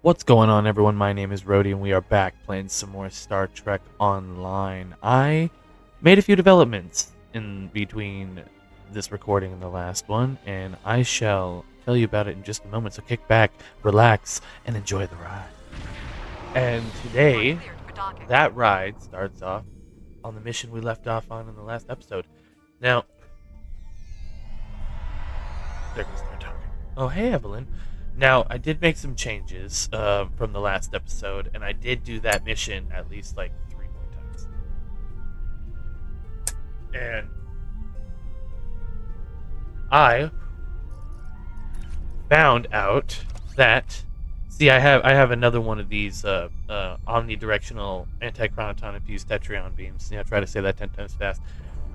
What's going on, everyone? My name is Rody, and we are back playing some more Star Trek Online. I made a few developments in between this recording and the last one, and I shall tell you about it in just a moment. So kick back, relax, and enjoy the ride. And today, that ride starts off on the mission we left off on in the last episode. Now, they're going to start talking. Oh, hey, Evelyn. Now, I did make some changes from the last episode, and I did do that mission at least like 3 more times. And I found out that, see, I have another one of these omnidirectional anti-chronoton infused tetrion beams. Yeah, I try to say that 10 times fast.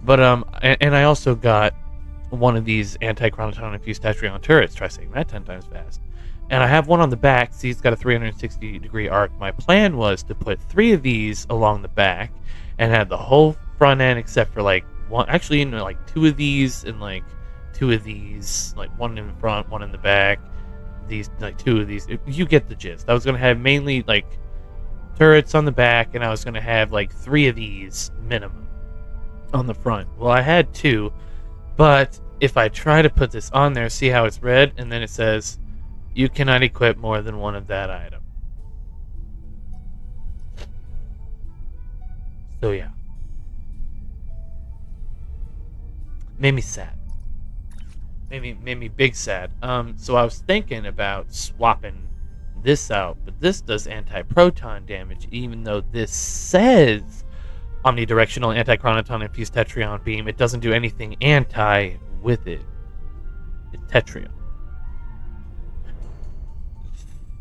But and I also got one of these anti-chronoton infused tetrion turrets. Try saying that 10 times fast. And I have one on the back. See, it's got a 360-degree arc. My plan was to put 3 of these along the back and have the whole front end except for like one. Actually, like 2 of these and like 2 of these, like one in the front, one in the back. These, like 2 of these. You get the gist. I was gonna have mainly like turrets on the back, and I was gonna have like 3 of these minimum on the front. Well, I had 2, but if I try to put this on there, see how it's red, and then it says, you cannot equip more than one of that item. So yeah. Made me sad. Made me big sad. So I was thinking about swapping this out, but this does anti-proton damage, even though this says omnidirectional anti-chronoton infused tetrion beam. It doesn't do anything anti with it. It's tetrion.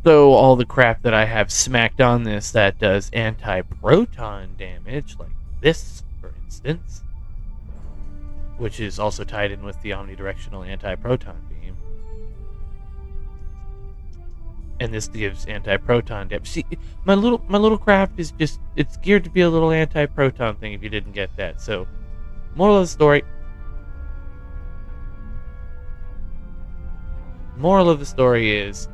So all the crap that I have smacked on this that does anti-proton damage, like this, for instance, which is also tied in with the omnidirectional anti-proton beam, and this gives anti-proton damage. See, my little craft is just, it's geared to be a little anti-proton thing. If you didn't get that, so moral of the story. Moral of the story is,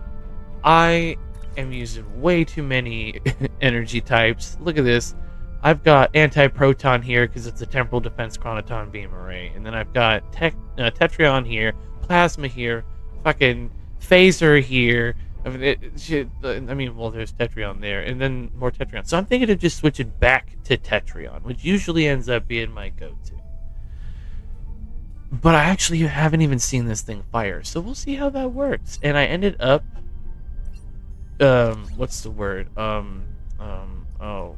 I am using way too many energy types. Look at this. I've got anti-proton here because it's a temporal defense chronoton beam array. And then I've got tetrion here, plasma here, fucking phaser here. I mean, well, there's tetrion there, and then more tetrion. So I'm thinking of just switching back to tetrion, which usually ends up being my go-to. But I actually haven't even seen this thing fire, so we'll see how that works. And I ended up what's the word? Oh,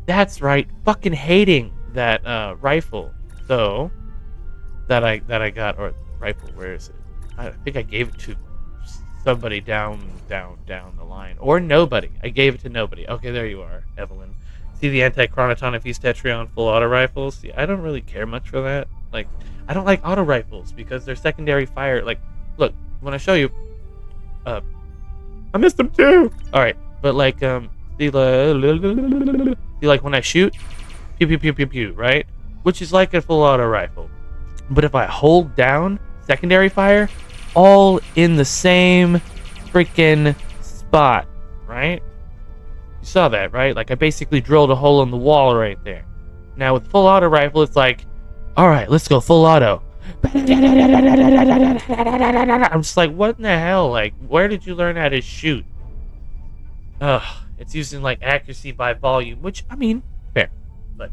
that's right. Fucking hating that rifle. So that I got, or rifle. Where is it? I think I gave it to somebody down the line, or nobody. I gave it to nobody. Okay, there you are, Evelyn. See the anti-chronoton infused tetrion full auto rifles? See, I don't really care much for that. Like, I don't like auto rifles because they're secondary fire. Like, look, when I show you, I missed them too. All right, but like, see, like when I shoot, pew pew pew pew pew, right? Which is like a full auto rifle. But if I hold down secondary fire, all in the same freaking spot, right? You saw that, right? Like I basically drilled a hole in the wall right there. Now with full auto rifle, it's like, all right, let's go full auto. I'm just like, what in the hell? Like, where did you learn how to shoot? It's using like accuracy by volume, which, I mean, fair. But,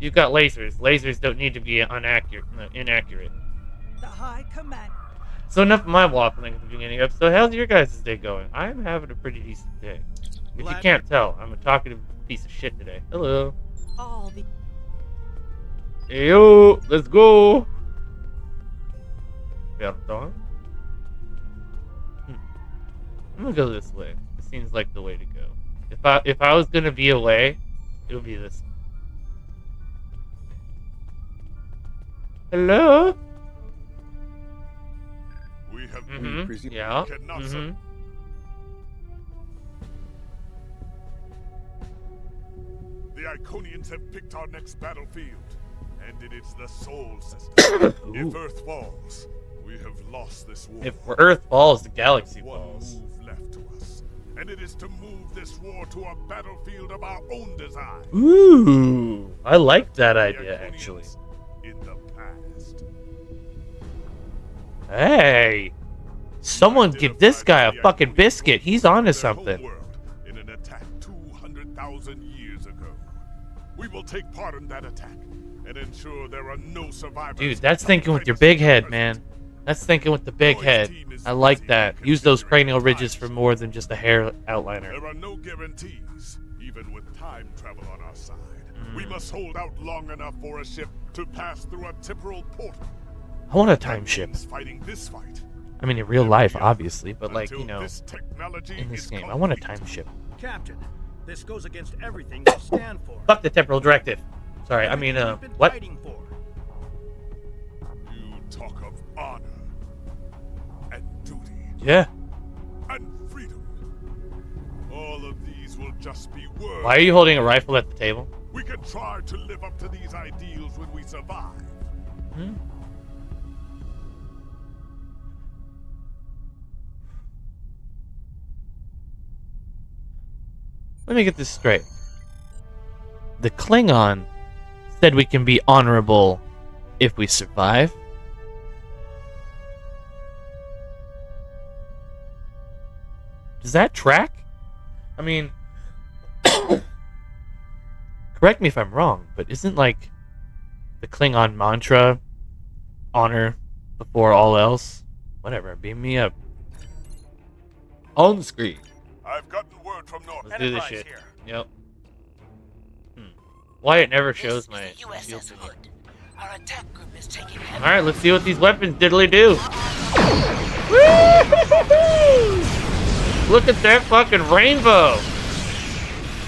you've got lasers. Lasers don't need to be inaccurate. The High Command. So enough of my waffling at the beginning of. So how's your guys' day going? I'm having a pretty decent day. If you can't tell, I'm a talkative piece of shit today. Hello. All the Hey, yo, let's go. Berton? I'm gonna go this way. It seems like the way to go. If I was gonna be away, it would be this. Hello? We have Yeah. The Iconians have picked our next battlefield, and it is the Soul System. If Earth falls, we have lost this war. If Earth falls, the galaxy One falls. move left to us. and it is to move this war to a battlefield of our own design. Ooh, I like that The idea, Iconians actually. in the past. Hey, someone give this guy a fucking biscuit. He's onto Their something. homeworld in an attack 200,000 years ago. We will take part in that attack and ensure there are no survivors. Dude, that's thinking with your big head, man. That's thinking with the big head. I like that. Use those cranial ridges for more than just a hair outliner. There are no guarantees, even with time travel on our side. We must hold out long enough for a ship to pass through a temporal portal. I want a time ship. Means fighting this fight. I mean, in real life, obviously, but like, Until you know, this technology in this is game, I want a complete. time ship. Captain, this goes against everything you stand for. Fuck the temporal directive. Sorry, I mean, Everything you've been what? fighting for. You talk of honor and duty Yeah. and freedom. All of these will just be words. Why are you holding a rifle at the table? We can try to live up to these ideals when we survive. Hmm? Let me get this straight. The Klingon said we can be honorable if we survive. Does that track? I mean, correct me if I'm wrong, but isn't like the Klingon mantra honor before all else? Whatever, beam me up. On the screen. I've gotten word from North. Let's do this Enterprise shit. here. Yep. Why it never This shows is my the USS Hood. Our attack group is taking heavy. Alright, let's see what these weapons diddly do. Woo! Look at that fucking rainbow.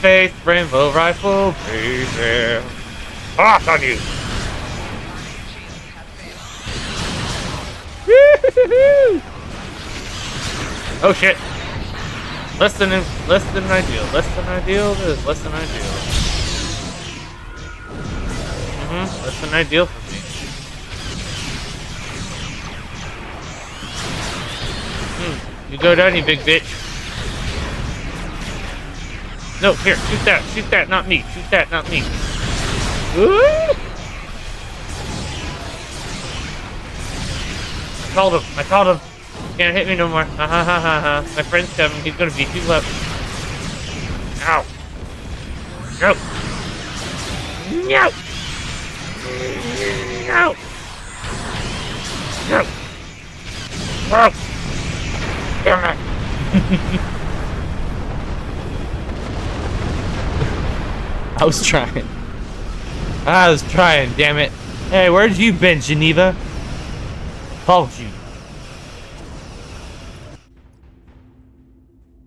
Faith rainbow rifle, baby. Off on you. Woo-hoo-hoo! Oh shit. Less than ideal. Less than ideal. This is less than ideal. Less than ideal for me. You go down, you big bitch. No, here, shoot that. Shoot that, not me. Shoot that, not me. Woo! I called him. Can't hit me no more. Ha ha ha ha ha. My friend's coming. He's gonna beat you up. Ow. No. No. No. No. Oh. Damn it. I was trying, damn it. Hey, where'd you been, Geneva? Called you.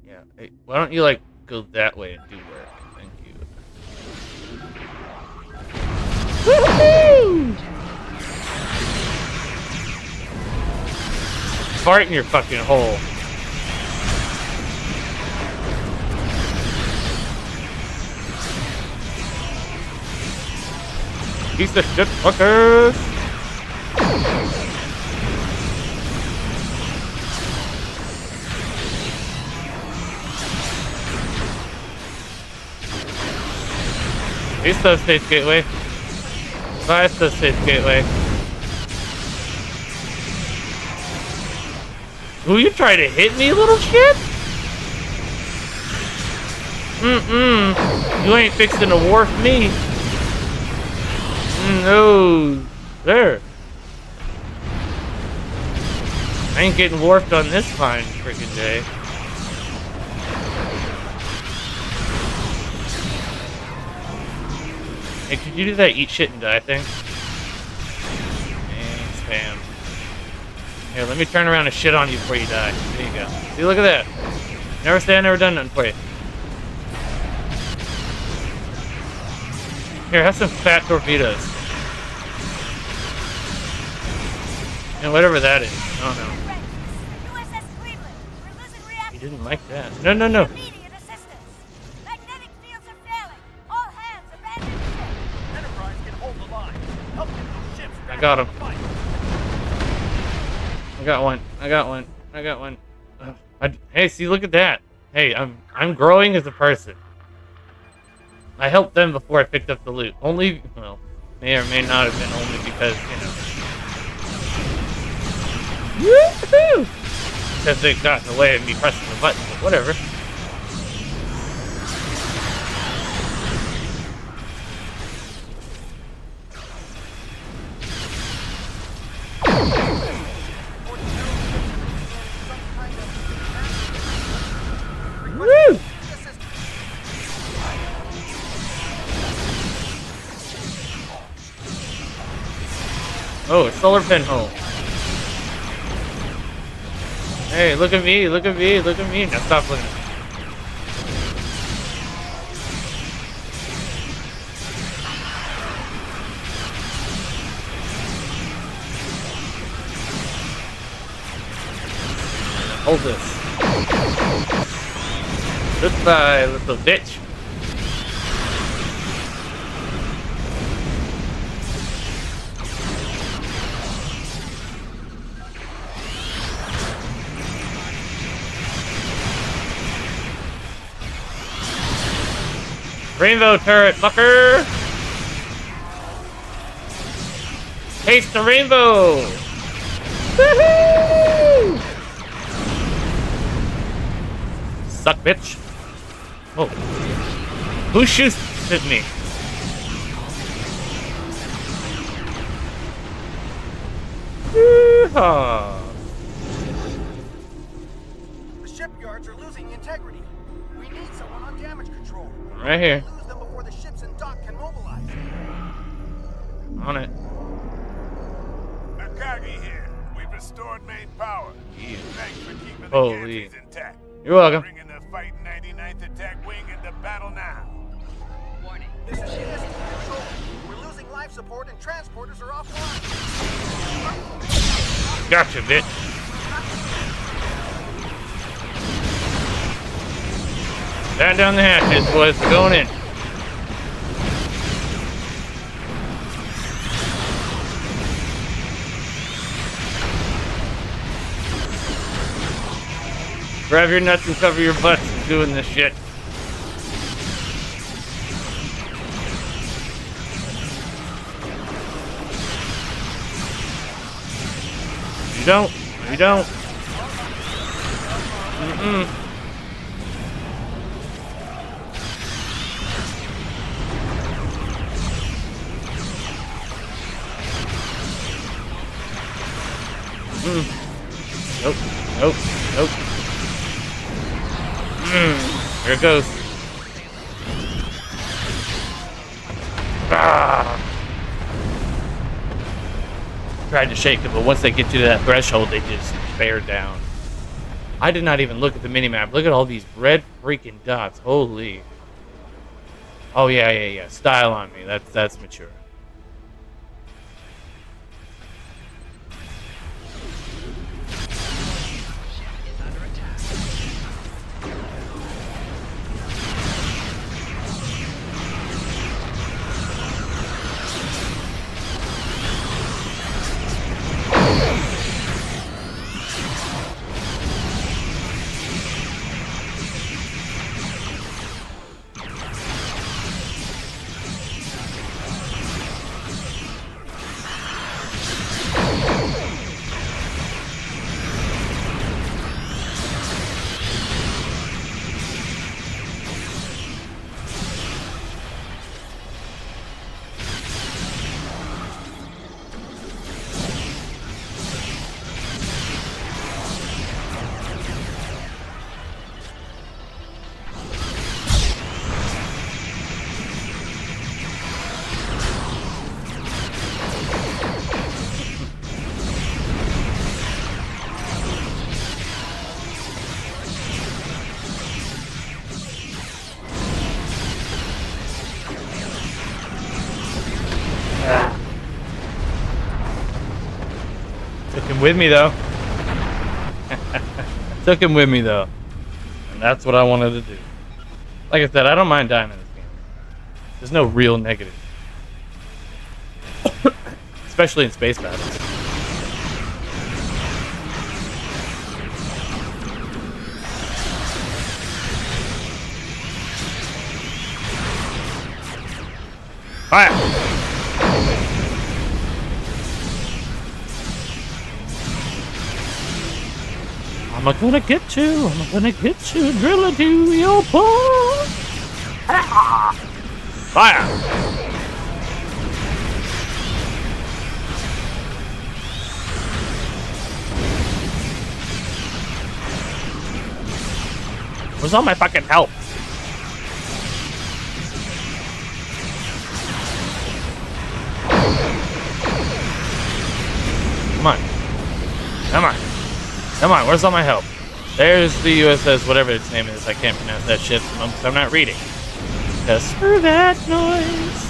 Yeah, hey, why don't you, like, go that way and do work? Thank you. Woohoo! Fart in your fucking hole. Piece of shit fuckers! East of States Gateway. West of States Gateway. Who you trying to hit me, little shit? You ain't fixing to wharf me. No. There. I ain't getting warped on this fine freaking day. Hey, could you do that eat shit and die thing? And spam. Here, let me turn around and shit on you before you die. There you go. See, look at that. Never say I never done nothing for you. Here, have some fat torpedoes. And whatever that is. I don't know. USS Cleveland. We're losing reaction. You didn't like that. No, no, no. Immediate assistance. Magnetic fields are failing. All hands abandon ship. Enterprise can hold the line. Help get those ships I back got to him. the fight. I got one. I got one. I got one. Hey, see, look at that. Hey, I'm growing as a person. I helped them before I picked up the loot. Only, well, may or may not have been only because, woohoo! Because they got in the way of me pressing the button, but whatever. Woo! Oh, a solar pinhole. Hey, look at me, look at me, look at me. Now stop looking at me. Hold this. Goodbye, little bitch. Rainbow turret, fucker! Taste the rainbow! Woohoo! Suck, bitch. Oh. Who shoots at me? Yeehaw. The shipyards are losing integrity. We need someone on damage control. Right here. Lose them before the ships and dock can mobilize. On it. Akagi here. We've restored main power. Yeah. Thanks for keeping the Holy. gantries intact. You're welcome. Bringing the fighting 99th Attack Wing into battle now. Warning. This is Shield Control. We're losing life support and transporters are offline. Gotcha, bitch. Batten down the hatches, boys. We're going in. Grab your nuts and cover your butts and doing this shit. You don't. You don't. Mm-mm. Nope. Nope. Nope. There it goes. Ah. Tried to shake it, but once they get you to that threshold, they just bear down. I did not even look at the minimap. Look at all these red freaking dots. Holy. Oh yeah. Style on me. That's mature. Took him with me though. Took him with me though. And that's what I wanted to do. Like I said, I don't mind dying in this game. There's no real negative. Especially in space battles. Fire! I'm gonna get you. I'm gonna get you. Drill into your bone. Fire! Where's all my fucking help? Come on. Come on. Come on, where's all my help? There's the USS, whatever its name is. I can't pronounce that shit, so I'm not reading. Just for that noise.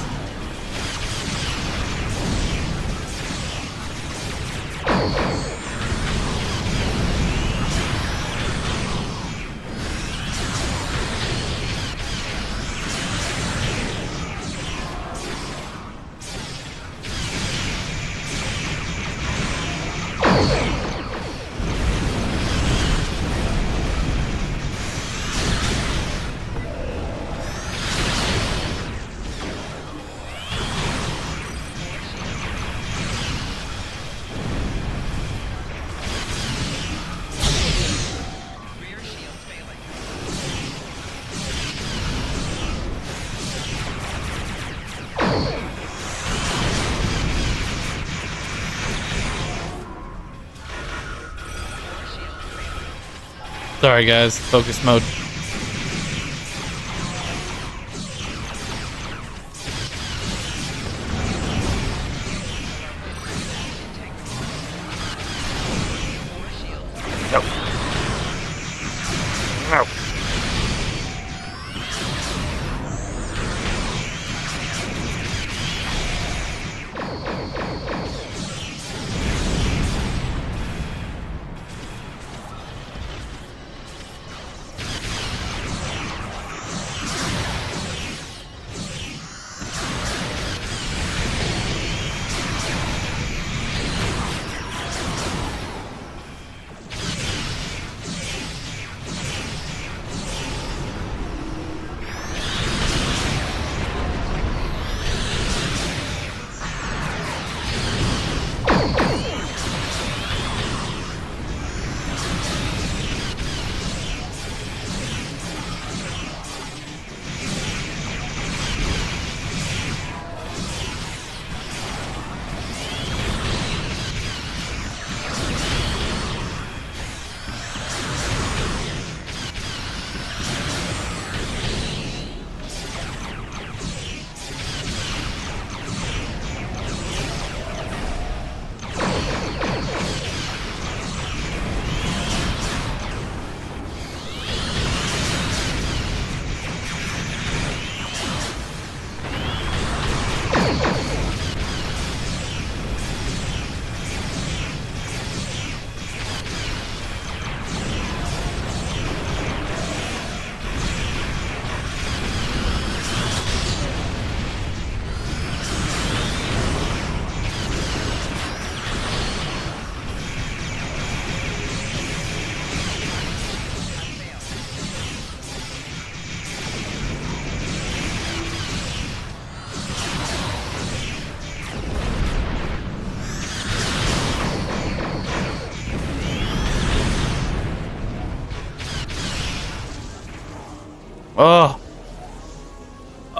Sorry guys, focus mode. No. No.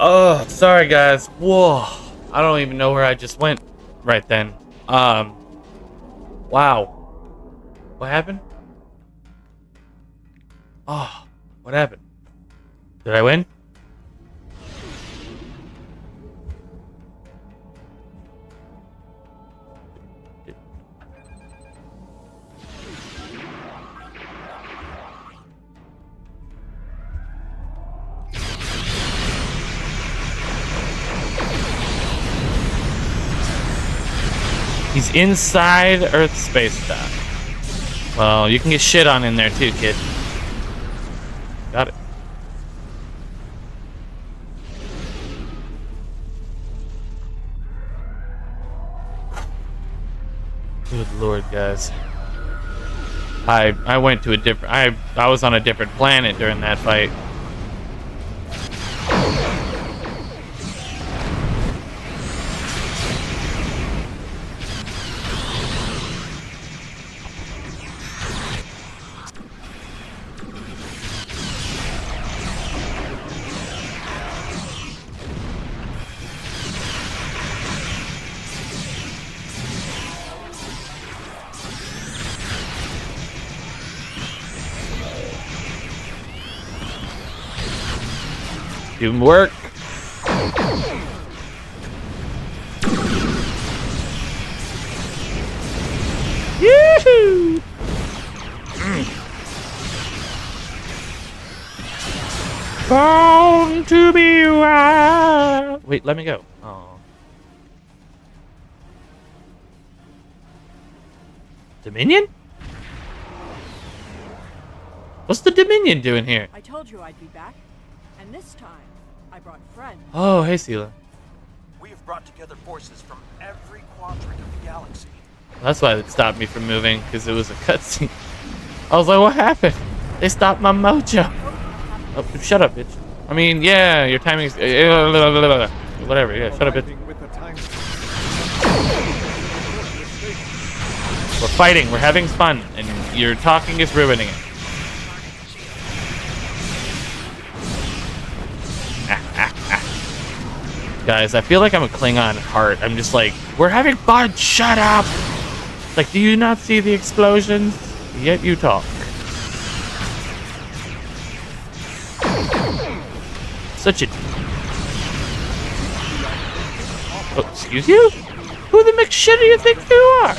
Oh, sorry guys. Whoa. I don't even know where I just went right then. Wow. What happened? Oh, what happened? Did I win? He's inside Earth Space Dock. Well, you can get shit on in there too, kid. Got it. Good lord, guys. I went to a different... I was on a different planet during that fight. Doing work. Yoo-hoo! Born to be wild. Wait, let me go. Oh. Dominion? What's the Dominion doing here? I told you I'd be back, and this time I brought friends. Oh, hey, Sela. We have brought together forces from every quadrant of the galaxy. That's why it stopped me from moving, because it was a cutscene. I was like, what happened? They stopped my mojo. Oh, shut up, bitch. I mean, yeah, your timing's... Whatever, yeah, shut up, bitch. We're fighting, we're having fun, and your talking is ruining it. Guys, I feel like I'm a Klingon at heart. I'm just like, we're having fun, shut up! Like, do you not see the explosions? Yet you talk. Such a... Oh, excuse you? Who the McShit do you think you are?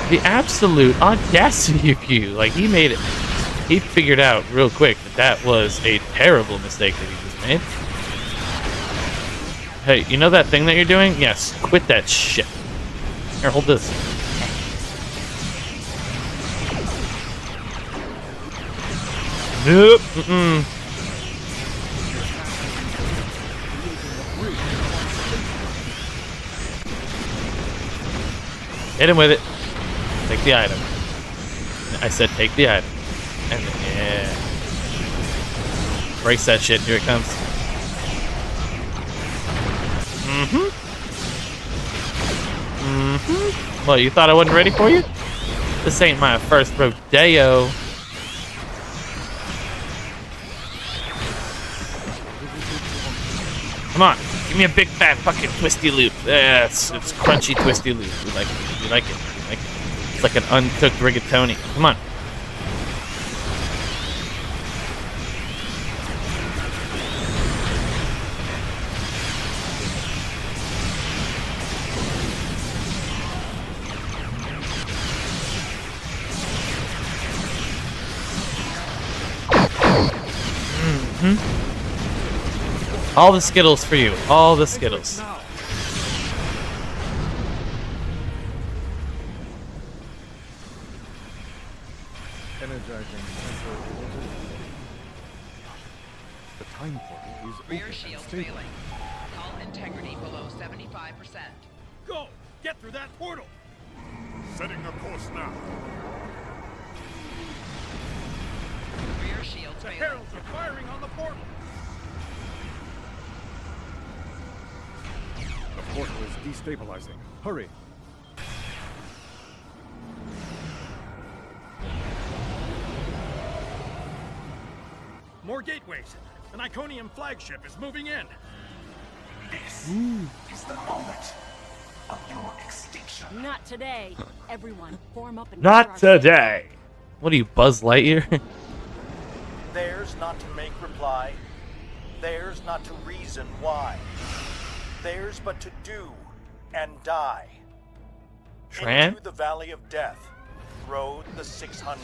The absolute audacity of you. Like, he made it. He figured out real quick that that was a terrible mistake that he just made. Hey, you know that thing that you're doing? Yes, quit that shit. Here, hold this. Nope. Mm-mm. Hit him with it. Take the item. I said take the item. And yeah. Brace that shit. Here it comes. Mm-hmm. Mm-hmm. Well, you thought I wasn't ready for you? This ain't my first rodeo. Come on. Give me a big fat fucking twisty loop. Yeah, it's crunchy twisty loop. You like it. You like it. You like it. It's like an uncooked rigatoni. Come on. All the Skittles for you. All the Skittles. Energizing central orbit. The time portal is Rear open shield and stable. failing. Hull integrity below 75%. Go! Get through that portal! Setting a course now. Rear shield The failing. heralds are firing on the portal! The portal is destabilizing. Hurry! More gateways. An Iconium flagship is moving in. This is the moment of your extinction. Not today. Everyone, form up and Not cover our today. What are you, Buzz Lightyear? Theirs not to make reply. Theirs not to reason why. Theirs but to do and die. Tran? Into the valley of death rode the 600.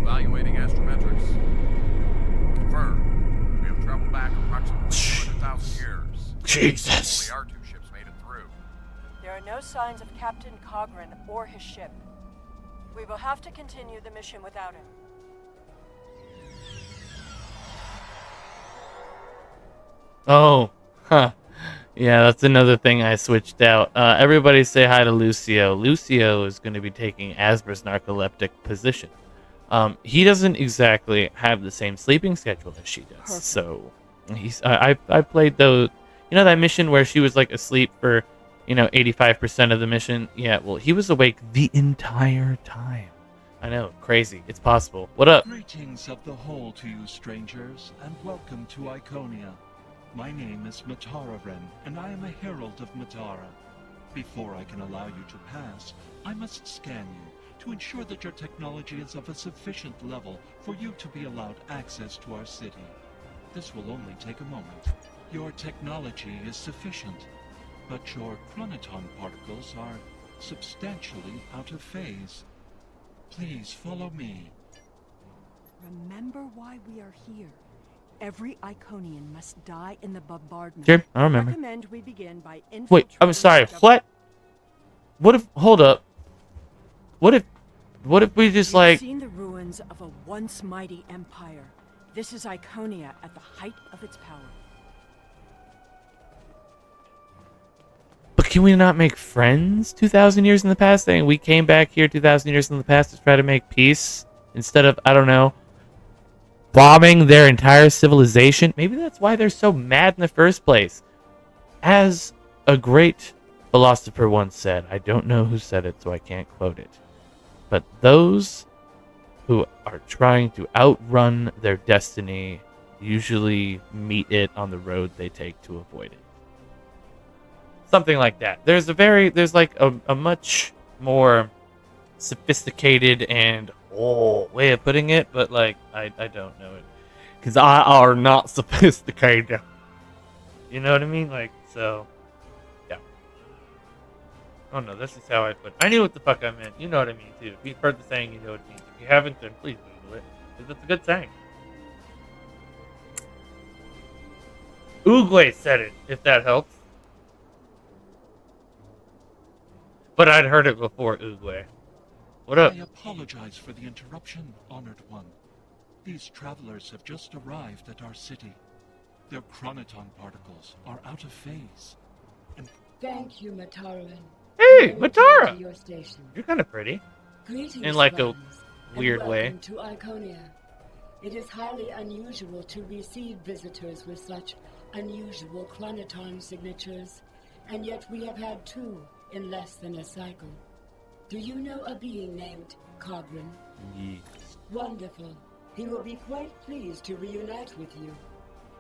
Evaluating astrometrics. Confirmed. We have traveled back approximately 200,000 years. Jesus. Only our two ships made it through. There are no signs of Captain Cogran or his ship. We will have to continue the mission without him. Oh, huh. Yeah, that's another thing I switched out. Everybody say hi to Lucio. Lucio is going to be taking Asbra's narcoleptic position. He doesn't exactly have the same sleeping schedule as she does. Perfect. So he's I played those, you know, that mission where she was like asleep for, 85% of the mission. Yeah, well, he was awake the entire time. I know, crazy. It's possible. What up? Greetings of the whole to you, strangers, and welcome to Iconia. My name is Matara-Ren, and I am a herald of Matara. Before I can allow you to pass, I must scan you to ensure that your technology is of a sufficient level for you to be allowed access to our city. This will only take a moment. Your technology is sufficient, but your chronoton particles are substantially out of phase. Please follow me. Remember why we are here. Every Iconian must die in the bombardment. Sure, I remember. Recommend we begin by Wait, I'm sorry. What? What if? Hold up. What if we just We've like? seen the ruins of a once mighty empire. This is Iconia at the height of its power. But can we not make friends 2,000 years in the past? Saying we came back here 2,000 years in the past to try to make peace instead of, I don't know, bombing their entire civilization? Maybe that's why they're so mad in the first place. As a great philosopher once said, I don't know who said it, so I can't quote it, but those who are trying to outrun their destiny usually meet it on the road they take to avoid it. Something like that. There's like a much more sophisticated and way of putting it, but like I don't know it because I are not sophisticated. You know what I mean? Like, so yeah. Oh no, this is how I put it. I knew what the fuck I meant. You know what I mean too. If you've heard the saying, you know what it means. If you haven't, then please Google it, because it's a good saying. Oogway said it, if that helps. But I'd heard it before Oogway. What up? I apologize for the interruption, Honored One. These travelers have just arrived at our city. Their chronoton particles are out of phase. And Thank you, Matara. Hey, Matara! Your station. You're kind of pretty. Greetings, In like a friends, weird and way. welcome to Iconia. It is highly unusual to receive visitors with such unusual chronoton signatures, and yet we have had 2 in less than a cycle. Do you know a being named Cogrin? Yes. Wonderful. He will be quite pleased to reunite with you.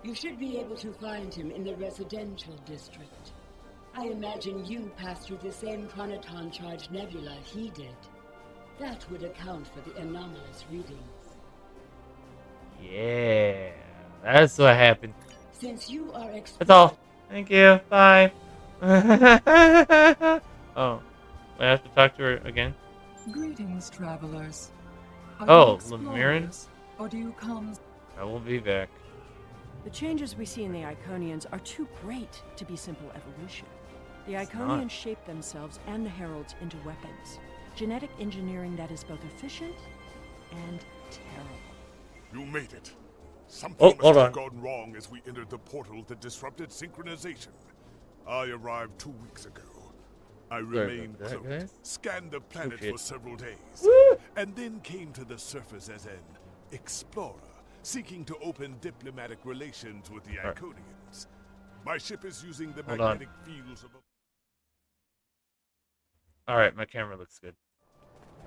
You should be able to find him in the residential district. I imagine you passed through the same chronoton-charged nebula he did. That would account for the anomalous readings. Yeah, that's what happened. Since you are That's all. Thank you. Bye. Oh, I have to talk to her again. Greetings, travelers. Are Oh, you Lemirin? explorers, or do you come? I will be back. The changes we see in the Iconians are too great to be simple evolution. The It's Iconians not. shape themselves and the Heralds into weapons. Genetic engineering that is both efficient and terrible. You made it. Something Oh, must hold have on. gone wrong as we entered the portal that disrupted synchronization. I arrived 2 weeks ago. I remained about that, cloaked, guys. scanned the planet shit. for several days, Woo! and then came to the surface as an explorer, seeking to open diplomatic relations with the Alright. Iconians. My ship is using the Hold on. magnetic fields of All right, my camera looks good.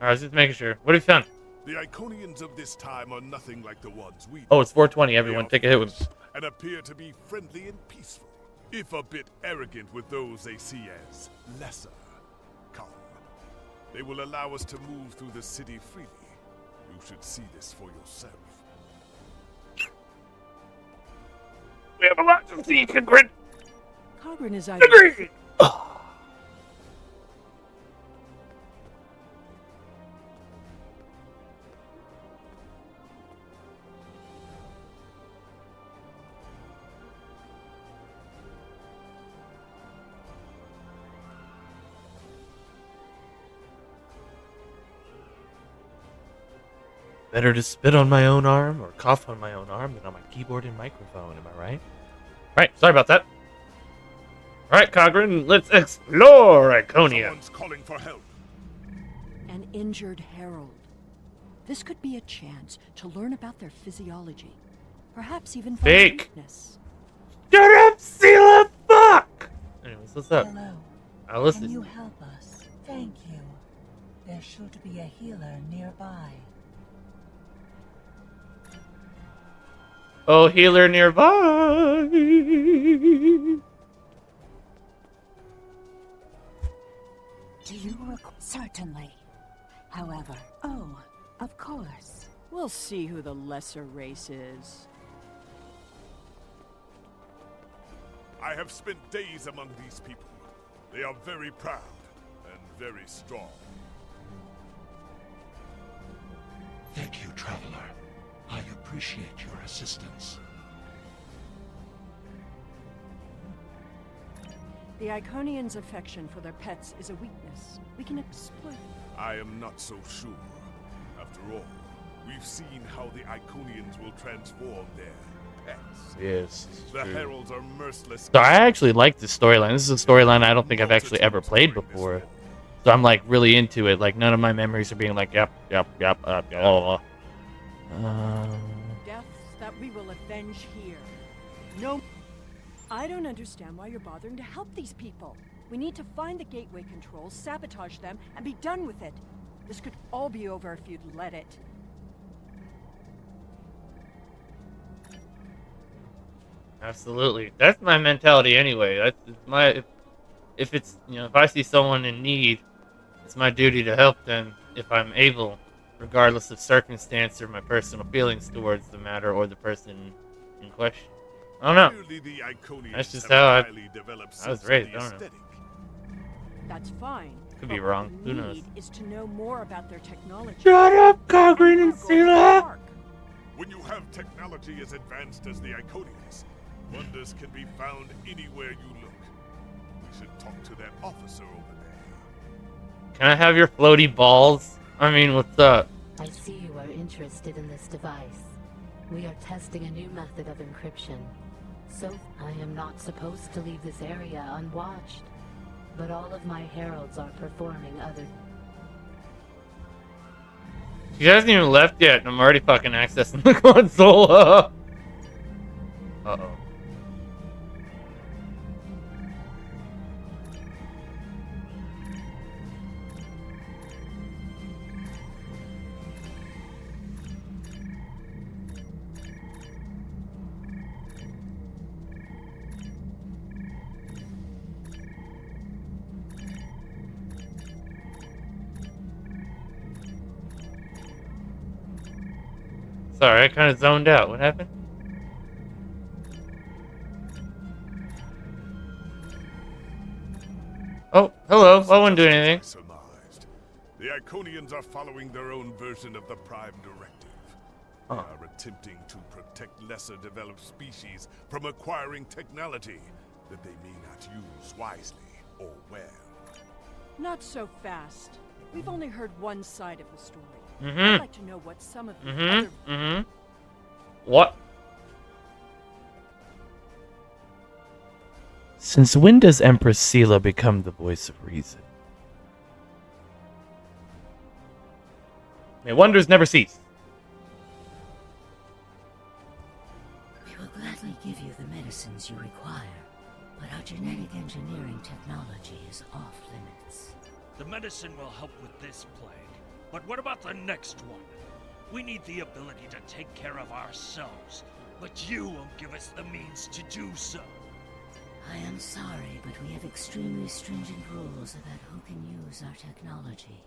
All right, just making sure. What have you found? the Iconians of this time are nothing like the ones we Oh, it's 420. They Everyone, are take a hit with me. fierce and appear to be friendly and peaceful, if a bit arrogant with those they see as lesser. Come. They will allow us to move through the city freely. You should see this for yourself. We have a lot to see, Cogrin. Cogrin is either... Agreed. Better to spit on my own arm or cough on my own arm than on my keyboard and microphone, am I right? Right, sorry about that. Alright, Cogrin, let's explore Iconia. Someone's calling for help. An injured herald. This could be a chance to learn about their physiology. Perhaps even find Fake. weakness. Shut up, Sela, fuck! Anyways, what's up? Hello. I'll listen. Can you help us? Thank you. There should be a healer nearby. Oh, healer nearby. Do you certainly? However, oh, of course. We'll see who the lesser race is. I have spent days among these people. They are very proud and very strong. Thank you, Traveler. I appreciate your assistance. The Iconians' affection for their pets is a weakness. We can exploit it. I am not so sure. After all, we've seen how the Iconians will transform their pets. Yes. The heralds are merciless. So I actually like this storyline. This is a storyline I don't think I've actually ever played before. So I'm like really into it. Like none of my memories are being like, yep. Deaths that we will avenge here. No. I don't understand why you're bothering to help these people. We need to find the gateway controls, sabotage them, and be done with it. This could all be over if you'd let it. Absolutely. That's my mentality anyway. That's my if it's, if I see someone in need, it's my duty to help them if I'm able, regardless of circumstance or my personal feelings towards the matter or the person in question. I don't know. That's just how I was raised. I don't know. That's fine. Could be wrong. Who knows? Is to know more about their technology. Shut up, Cogrin and Sela! When you have technology as advanced as the Iconians, wonders can be found anywhere you look. We should talk to that officer over there. Can I have your floaty balls? I mean, what's up? I see you are interested in this device. We are testing a new method of encryption. So, I am not supposed to leave this area unwatched. But all of my heralds are performing other... She hasn't even left yet, and I'm already fucking accessing the console. Uh-oh. Sorry, I kind of zoned out. What happened? Oh, hello. I wouldn't do anything. The Iconians are following their own version of the Prime Directive. They are attempting to protect lesser developed species from acquiring technology that they may not use wisely or well. Not so fast. We've only heard one side of the story. Mm-hmm. I'd like to know what some of the other... What? Since when does Empress Sela become the voice of reason? May wonders never cease. We will gladly give you the medicines you require, but our genetic engineering technology is off limits. The medicine will help with this plague. But what about the next one? We need the ability to take care of ourselves, but you won't give us the means to do so. I am sorry, but we have extremely stringent rules about who can use our technology.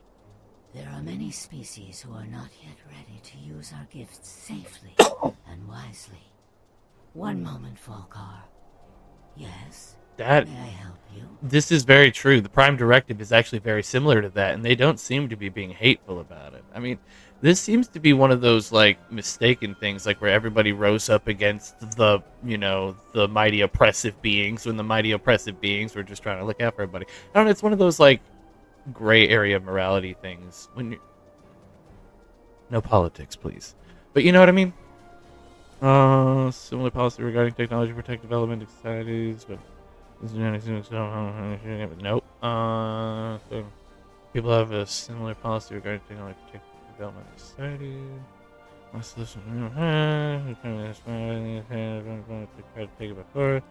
There are many species who are not yet ready to use our gifts safely and wisely. One moment, Falkar. Yes? May I help you? This is very true. The Prime Directive is actually very similar to that, and they don't seem to be being hateful about it. I mean, this seems to be one of those, like, mistaken things, like, where everybody rose up against the, the mighty oppressive beings, when the mighty oppressive beings were just trying to look out for everybody. I don't know, it's one of those, like, gray area morality things. When you... No politics, please. But you know what I mean? Similar policy regarding technology protect development societies, but... Nope. So people have a similar policy regarding technology protect development society. Must listen to try to take it before.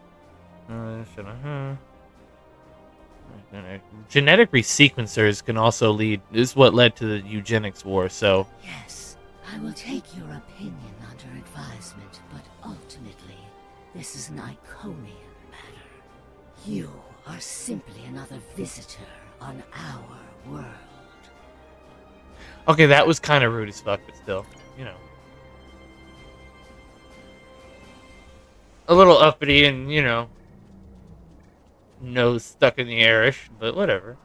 Genetic resequencers can also lead. This is what led to the eugenics war. So Yes, I will take your opinion under advisement, but ultimately, this is an Iconian matter. You are simply another visitor on our world. okay, that was kind of rude as fuck, but still, you know, a little uppity and nose stuck in the airish, but whatever.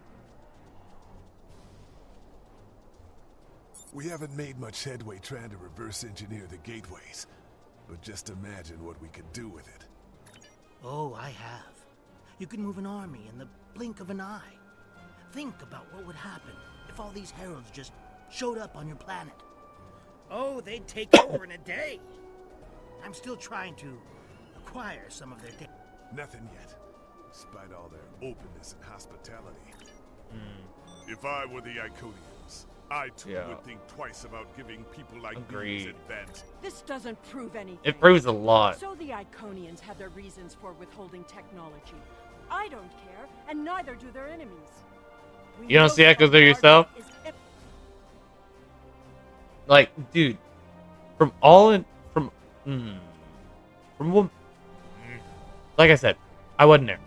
We haven't made much headway trying to reverse engineer the gateways, but just imagine what we could do with it. Oh, I have. You can move an army in the blink of an eye. Think about what would happen if all these heralds just showed up on your planet. Oh, they'd take over in a day. I'm still trying to acquire some of their data. Nothing yet, despite all their openness and hospitality. If I were the Iconians, I too would think twice about giving people like these advance. This doesn't prove anything. It proves a lot. So the Iconians had their reasons for withholding technology. I don't care, and neither do their enemies. You don't see echoes there yourself? Like, dude, like I said, I wasn't there.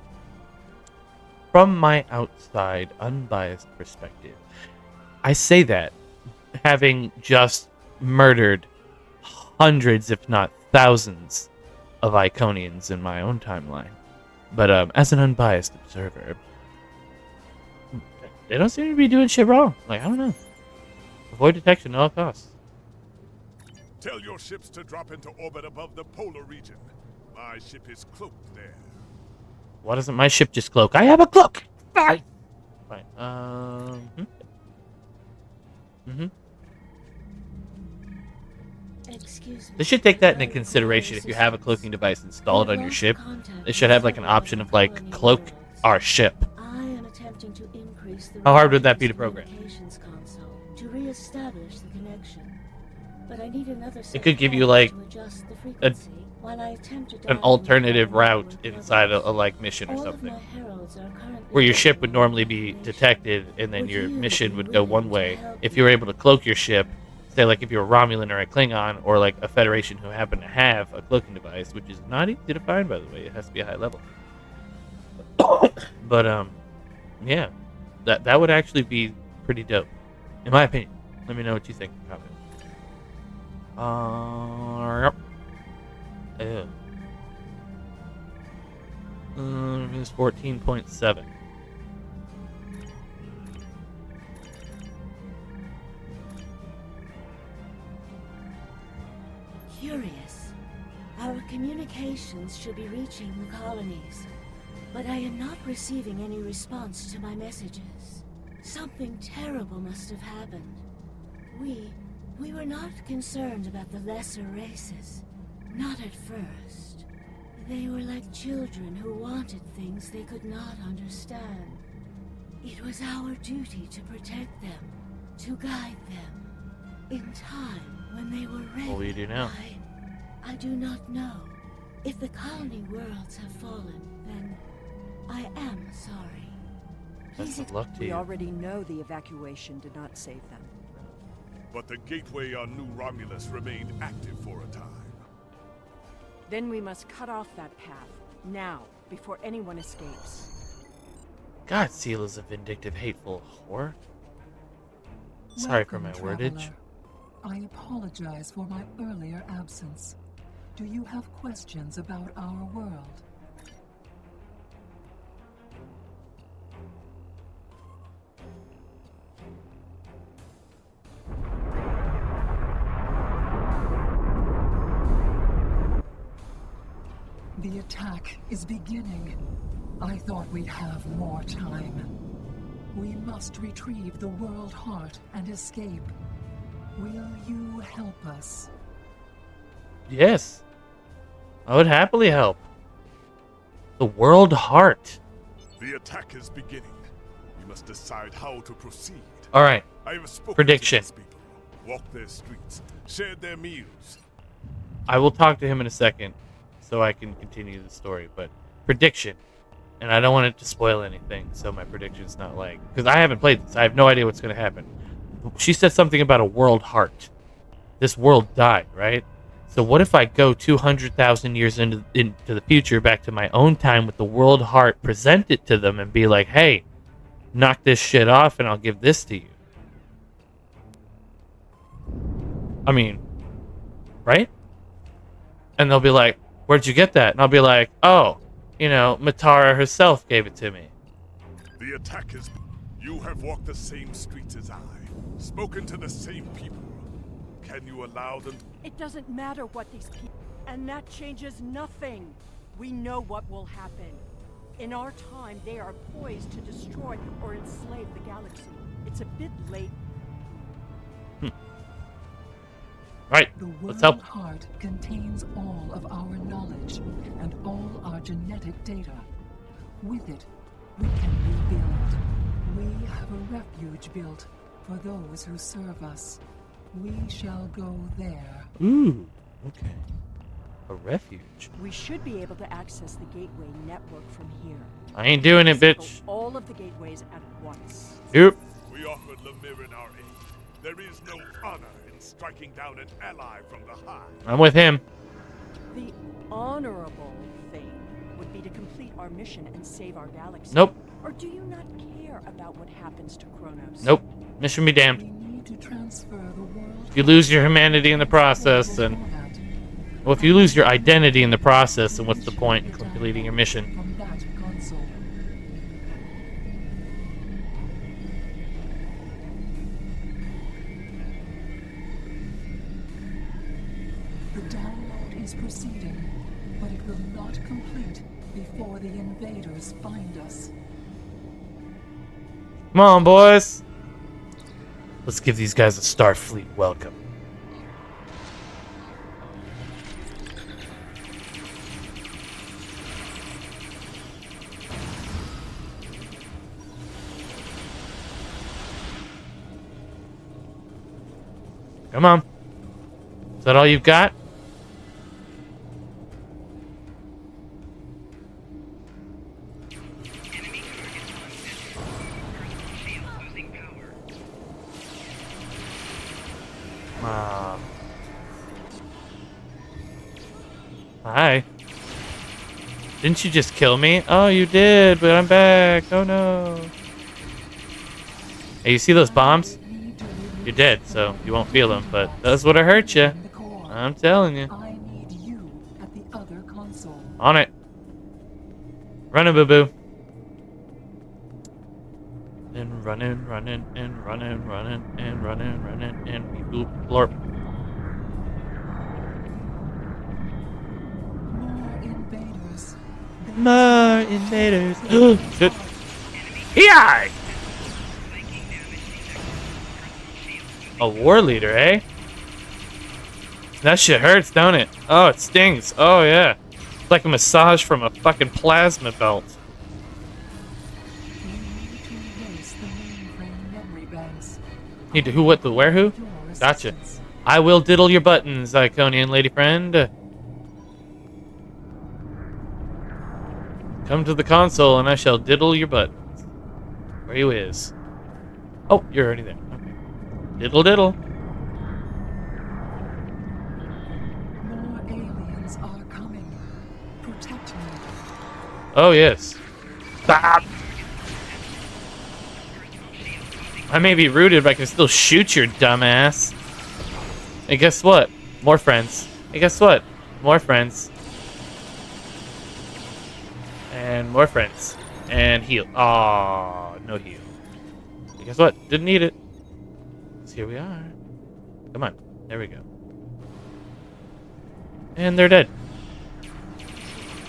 From my outside, unbiased perspective, I say that having just murdered hundreds, if not thousands, of Iconians in my own timeline. But as an unbiased observer, they don't seem to be doing shit wrong. Like, I don't know. Avoid detection at all costs. Tell your ships to drop into orbit above the polar region. My ship is cloaked there. Why doesn't my ship just cloak? I have a cloak! Fine. Excuse me. They should take that into consideration if you have a cloaking device installed on your ship. They should have like an option of like cloak our ship. I am attempting to increase the How hard would that be to program? communications console to re-establish the connection. But I need another It could give you like to adjust the frequency while I attempt to an dial alternative in route inside a like mission or All of something, my heralds are currently where your ship would normally be detected and then your mission would go one way. If you were able to cloak your ship, say like if you're a Romulan or a Klingon or like a Federation who happen to have a cloaking device, which is not easy to find, by the way, it has to be a high level. But yeah, that would actually be pretty dope, in my opinion. Let me know what you think in the comments. It's 14.7. Curious. Our communications should be reaching the colonies, but I am not receiving any response to my messages. Something terrible must have happened. We were not concerned about the lesser races. Not at first. They were like children who wanted things they could not understand. It was our duty to protect them, to guide them. In time, when they were ready. What will you do now? I do not know. If the colony worlds have fallen, then I am sorry. Best of luck to We you. already know the evacuation did not save them. But the gateway on New Romulus remained active for a time. Then we must cut off that path, now, before anyone escapes. God, Seal is a vindictive, hateful whore. Sorry for my Welcome, wordage. traveler. I apologize for my earlier absence. Do you have questions about our world? The attack is beginning. I thought we'd have more time. We must retrieve the world heart and escape. Will you help us? Yes. I would happily help. The world heart. The attack is beginning. We must decide how to proceed. Alright. I have spoken Prediction. to these people, walked their streets, shared their meals. I will talk to him in a second so I can continue the story, but prediction. And I don't want it to spoil anything, so my prediction's not like... Because I haven't played this. I have no idea what's going to happen. She said something about a world heart. This world died, right? So what if I go 200,000 years into the future, back to my own time with the world heart, present it to them, and be like, hey, knock this shit off and I'll give this to you. I mean, right? And they'll be like, where'd you get that? And I'll be like, oh, you know, Matara herself gave it to me. The attack is... You have walked the same streets as I, spoken to the same people. Can you allow them? It doesn't matter what these people... And that changes nothing. We know what will happen. In our time, they are poised to destroy or enslave the galaxy. It's a bit late. Right, let's help. The world heart contains all of our knowledge and all our genetic data. With it, we can rebuild. We have a refuge built for those who serve us. We shall go there. Ooh, okay. A refuge. We should be able to access the gateway network from here. I ain't doing it, bitch. All of the gateways at once. Yep. We offered Lemirin our aid. There is no honor in striking down an ally from the Hive. I'm with him. The honorable thing would be to complete our mission and save our galaxy. Nope. Or do you not care about what happens to Kronos? Nope. Mission be damned. We need to transfer the world. If you lose your humanity in the process, then... Well, if you lose your identity in the process, then what's the point in completing your mission? From that console. The download is proceeding, but it will not complete before the invaders find us. Come on, boys. Let's give these guys a Starfleet welcome. Come on. Is that all you've got? Hi. Didn't you just kill me? Oh, you did, but I'm back. Oh no. Hey, you see those bombs? You're dead, so you won't feel them, but those would have hurt you. I'm telling you. I need you at the other console. On it. Running, boo-boo. And running, running, and running, running, and running, running, and we bloop, blorp. More invaders. Shit. Yeah. A war leader, eh? That shit hurts, don't it? Oh, it stings. Oh, yeah. It's like a massage from a fucking plasma belt. Need to who, what, the where, who? Gotcha. I will diddle your buttons, Iconian lady friend. Come to the console and I shall diddle your buttons. Where you is? Oh, you're already there. Okay. Diddle diddle. More aliens are coming. Protect me. Oh, yes. Stop! I may be rooted, but I can still shoot your dumbass. And guess what? More friends. And guess what? More friends. And more friends. And heal. Aww, no heal. And guess what? Didn't need it. So here we are. Come on. There we go. And they're dead.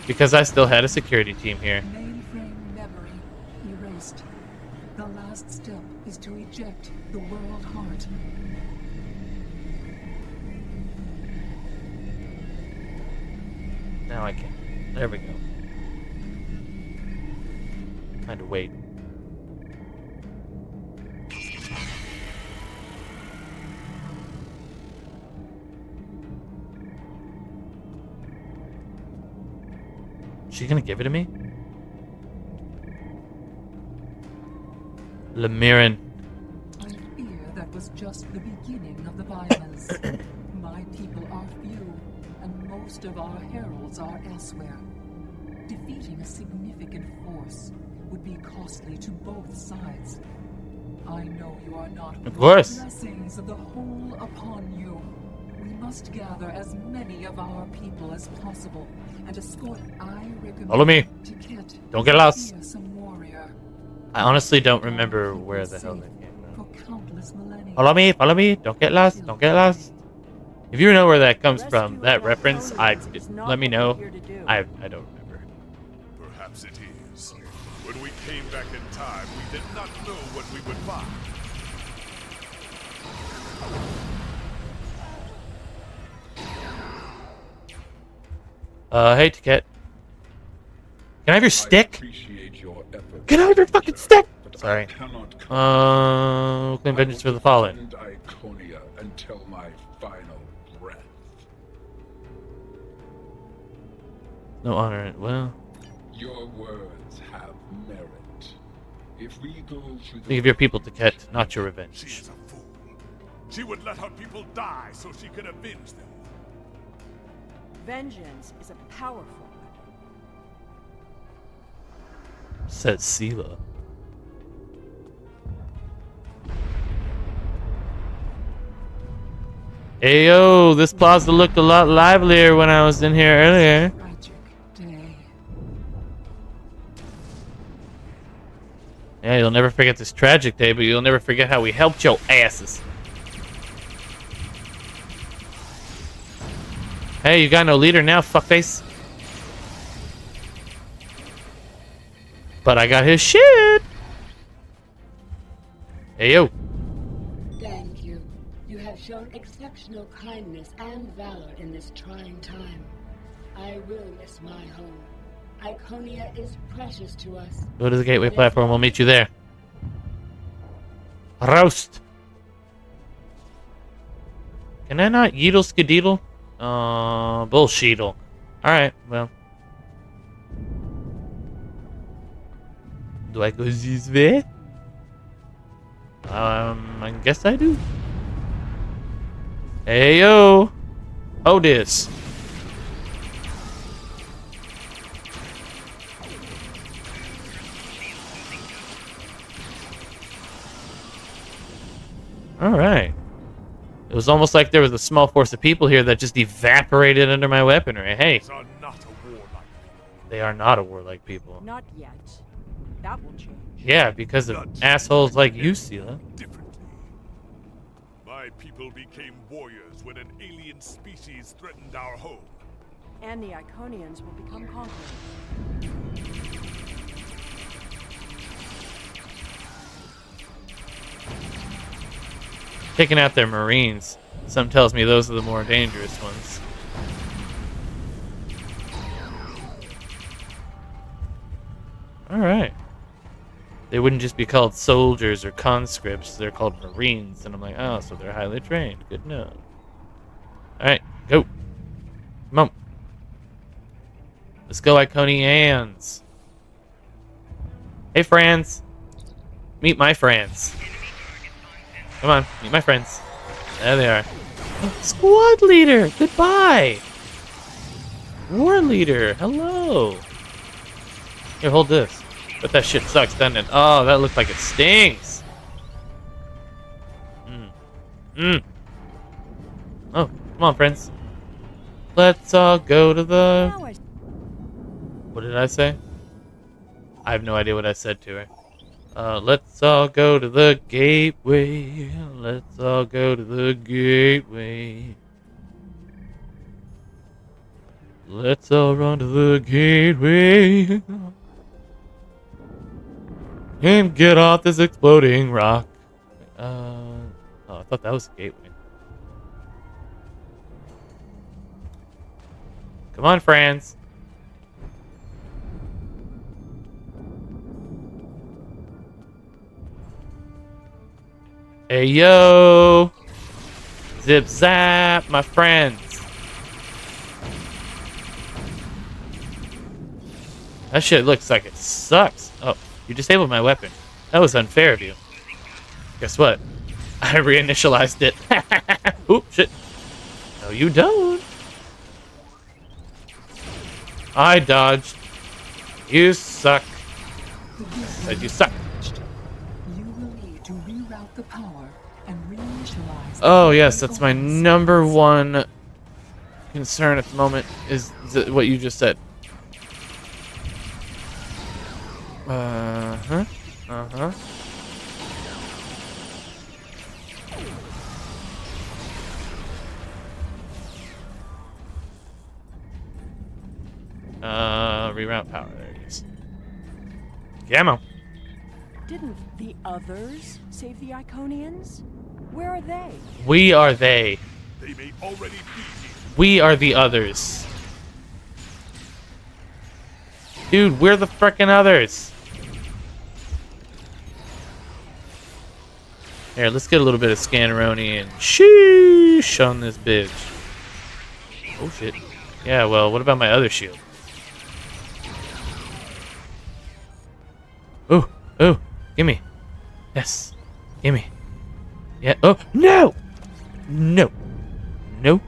Because I still had a security team here. Mainframe memory erased. The last step is to eject the world heart. Now I can. There we go. Time to wait. She gonna give it to me? Lemirin. I fear that was just the beginning of the violence. My people are few, and most of our heralds are elsewhere. Defeating a significant force would be costly to both sides. I know you are not Of course. blessings of the whole upon you. We must gather as many of our people as possible and escort. I recommend Follow me. to Kit, Don't get lost. fearsome warrior. I honestly don't remember where the hell they came from. For countless millennia. Follow me. Don't get lost. Don't get lost. If you know where that comes from, that reference, let me know. I don't remember. Perhaps it is. When we came back in time, we did not know what we would find. Hey, Ticket. Can I have your stick? Appreciate your effort. Can I have your fucking stick? But Sorry. I cannot Claim vengeance for the fallen. defend Iconia until my final breath. No honor it. Well, Your words have merit. If we go through think of your people, Ticket, not your revenge. She is a fool. She would let her people die so she could avenge them. Vengeance is a powerful weapon. Says Sela. Ayo, this plaza looked a lot livelier when I was in here earlier. Tragic day. Yeah, you'll never forget this tragic day, but you'll never forget how we helped your asses. Hey, you got no leader now, fuckface. But I got his shit. Hey, yo. Thank you. You have shown exceptional kindness and valor in this trying time. I will miss my home. Iconia is precious to us. Go to the gateway platform. We'll meet you there. Roast. Can I not yeedle skedeedle? Bullsheetle. Alright, well. Do I go this way? I guess I do. Hey, yo. Hobus. Alright. It was almost like there was a small force of people here that just evaporated under my weaponry. Hey. They are not a warlike people. Not yet. That will change. Yeah, because of assholes like you, Sela. My people became warriors when an alien species threatened our home. And the Iconians will become conquerors. Taking out their marines. Some tells me those are the more dangerous ones. Alright. They wouldn't just be called soldiers or conscripts, they're called marines. And I'm like, oh, so they're highly trained. Good to know. Alright, go. Come on. Let's go, Iconians. Hey, friends. Meet my friends. Come on, meet my friends. There they are. Squad leader, goodbye. War leader, hello. Here, hold this. But that shit sucks, doesn't it? Oh, that looks like it stings. Oh, come on, friends. Let's all go to the... What did I say? I have no idea what I said to her. Let's all go to the gateway. Let's all go to the gateway. Let's all run to the gateway. And get off this exploding rock. Oh, I thought that was the gateway. Come on, friends. Hey, yo. Zip zap, my friends. That shit looks like it sucks. Oh, you disabled my weapon. That was unfair of you. Guess what? I reinitialized it. Oop, shit. No, you don't. I dodged. You suck. Said you suck. You will need to reroute the power and reinitialize. Oh yes, that's my number one concern at the moment is what you just said. Uh-huh. Uh-huh. Reroute power. There it is. Gamma. Didn't the others save the Iconians? Where are they? We are they. They may already be here. We are the others. Dude, we're the frickin' others. Here, let's get a little bit of Scanneroni and sheesh on this bitch. Oh shit. Yeah, well, what about my other shield? Ooh, ooh, gimme. Yes, gimme. Yeah, oh, no! No. No.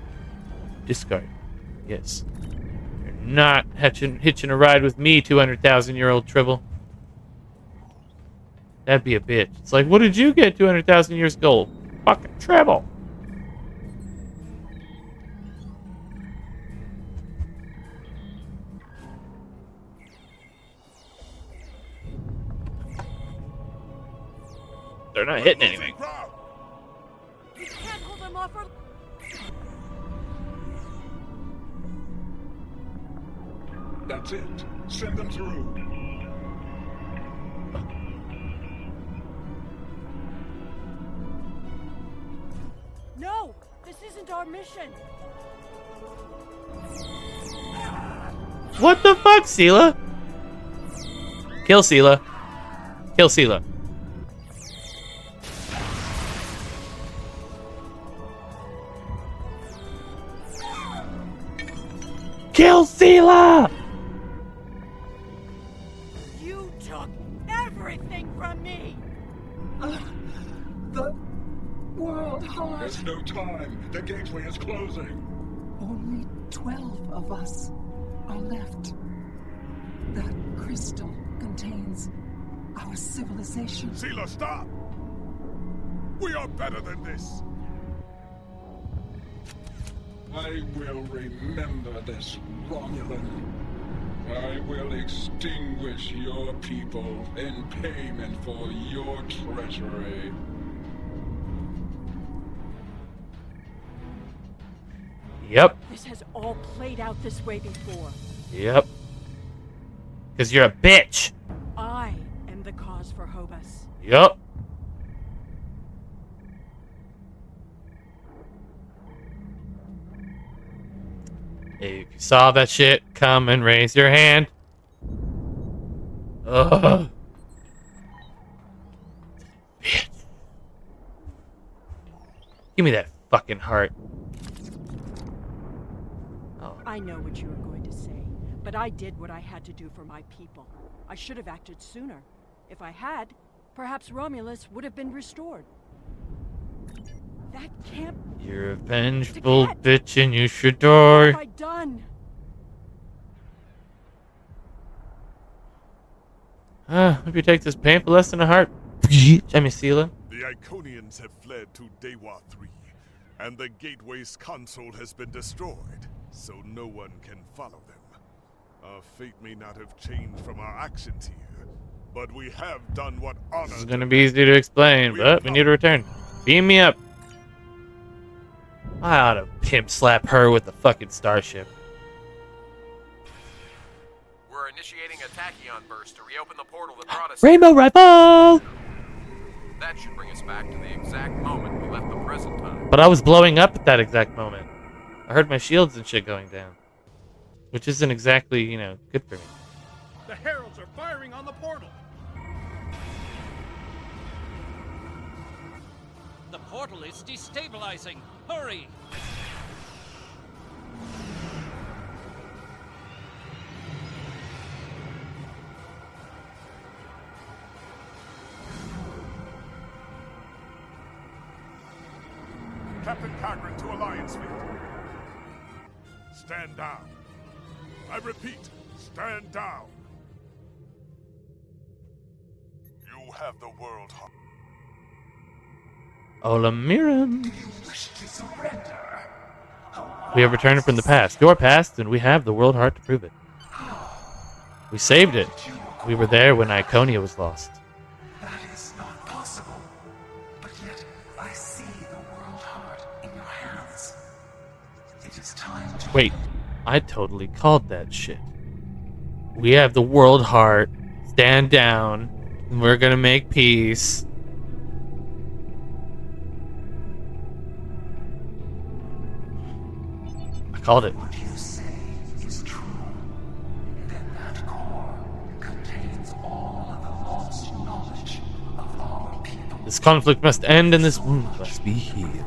Discard. Yes. You're not hitching a ride with me, 200,000-year-old Tribble. That'd be a bitch. It's like, what did you get 200,000 years ago? Fucking Tribble. They're not hitting anything. You can't hold them off. That's it. Send them through. No, this isn't our mission. What the fuck, Sela? Kill Sela. Kill Sela. Kill Sela! You took everything from me. The world heart. There's no time. The gateway is closing. Only 12 of us are left. That crystal contains our civilization. Sela, stop! We are better than this. I will remember this, Romulan. I will extinguish your people in payment for your treachery. Yep. This has all played out this way before. Yep. Because you're a bitch. I am the cause for Hobus. Yep. If you saw that shit, come and raise your hand. Ugh. Bitch. Give me that fucking heart. Oh. I know what you were going to say, but I did what I had to do for my people. I should have acted sooner. If I had, perhaps Romulus would have been restored. That can't... You're a vengeful bitch and you should die. What have I done? If you take this pain for less than a heart. I mean, Sela. The Iconians have fled to Dewa 3, and the gateway's console has been destroyed, so no one can follow them. Our fate may not have changed from our actions here, but we have done what honor. This is gonna be easy to explain, but we need to return. Beam me up. I ought to pimp slap her with the fucking starship. We're initiating a tachyon burst to reopen the portal that brought us. Rainbow rifle! That should bring us back to the exact moment we left the present time. But I was blowing up at that exact moment. I heard my shields and shit going down. Which isn't exactly, you know, good for me. The heralds are firing on the portal. The portal is destabilizing. Hurry! Captain Kagran to Alliance Fleet. Stand down. I repeat, stand down. You have the world heart. Olamiran. We have returned from the past. Your past, and we have the world heart to prove it. We saved it. We were there when Iconia was lost. That is not possible. But yet, I see the world heart in your hands. It is time to... Wait, I totally called that shit. We have the world heart. Stand down. And we're gonna make peace. I called it. What you say is true. Then that core contains all of the lost knowledge of our people. This conflict must end and this wound must be healed.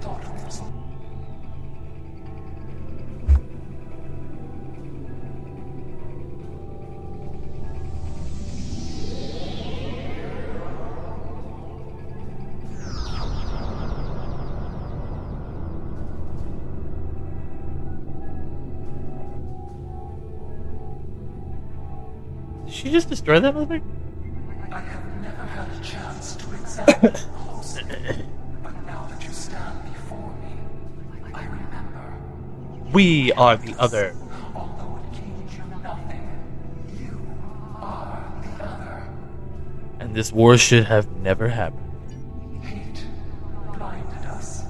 Did she just destroy that motherfucker? I have never had a chance to examine it closely, but now that you stand before me, I remember. We are the other. Although it gains you nothing, you are the other. And this war should have never happened. Hate blinded us.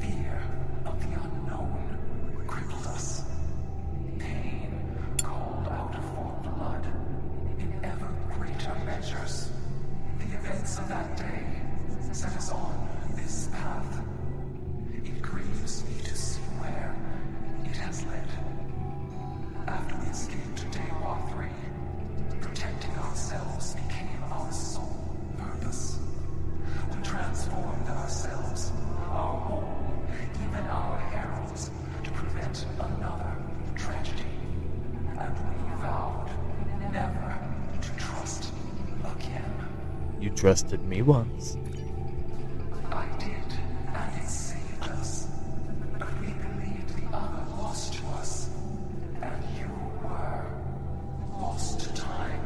Fear of the unknown crippled us. Pain called out for blood in ever greater measures. The events of that day set us on this path. It grieves me to see where it has led. After we escaped Daywar 3, protecting ourselves became our sole purpose. We transformed ourselves, our home, even our heralds, to prevent another tragedy. And we vowed never to trust again. You trusted me once. I did, and it saved us. But we believed the other lost to us. And you were lost to time.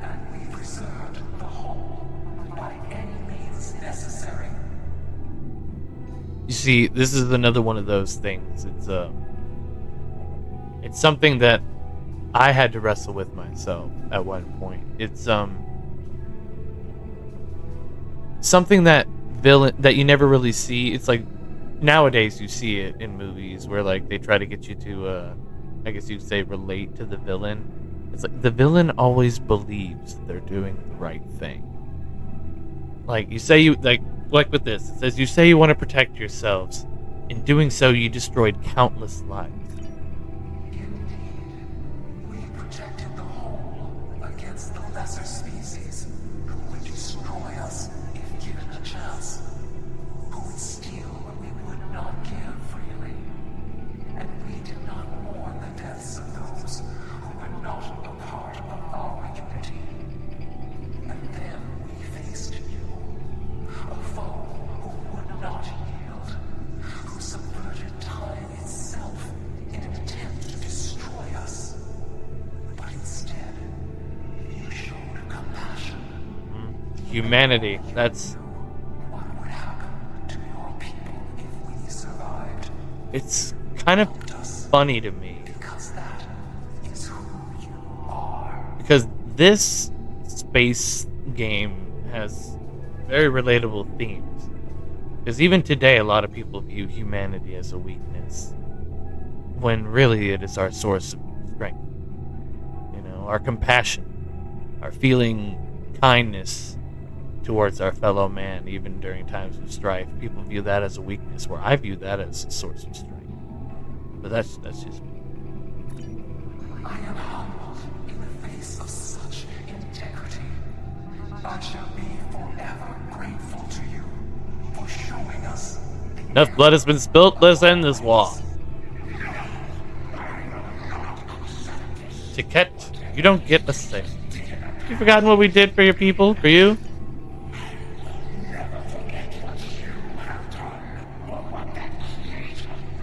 And we preserved the whole by any means necessary. You see, this is another one of those things. It's something that I had to wrestle with myself at one point. It's something that you never really see. It's like nowadays you see it in movies where like they try to get you to I guess you'd say relate to the villain. It's like the villain always believes they're doing the right thing. Like you say you like with this, it says you say you want to protect yourselves. In doing so, you destroyed countless lives. We protected the whole against the lesser species who would destroy us if given a chance, who would steal what we would not give freely. And we did not mourn the deaths of those who were not a part of our unity. And then we faced you, a foe who would not yield, who subverted time itself in an attempt to destroy us. But instead, you showed compassion. Humanity. That's. What would happen to your people if we survived? It's kind of funny to me. Because that is who you are. Because this space game has very relatable themes. Because even today, a lot of people view humanity as a weakness, when really it is our source of strength. You know, our compassion, our feeling kindness towards our fellow man, even during times of strife. People view that as a weakness, where I view that as a source of strength. But that's just me. I am humbled in the face of such integrity. I shall be forever grateful to you for showing us. Enough blood has been spilt. Let's end this war. Ticket, you don't get a say. You forgotten what we did for your people? For you?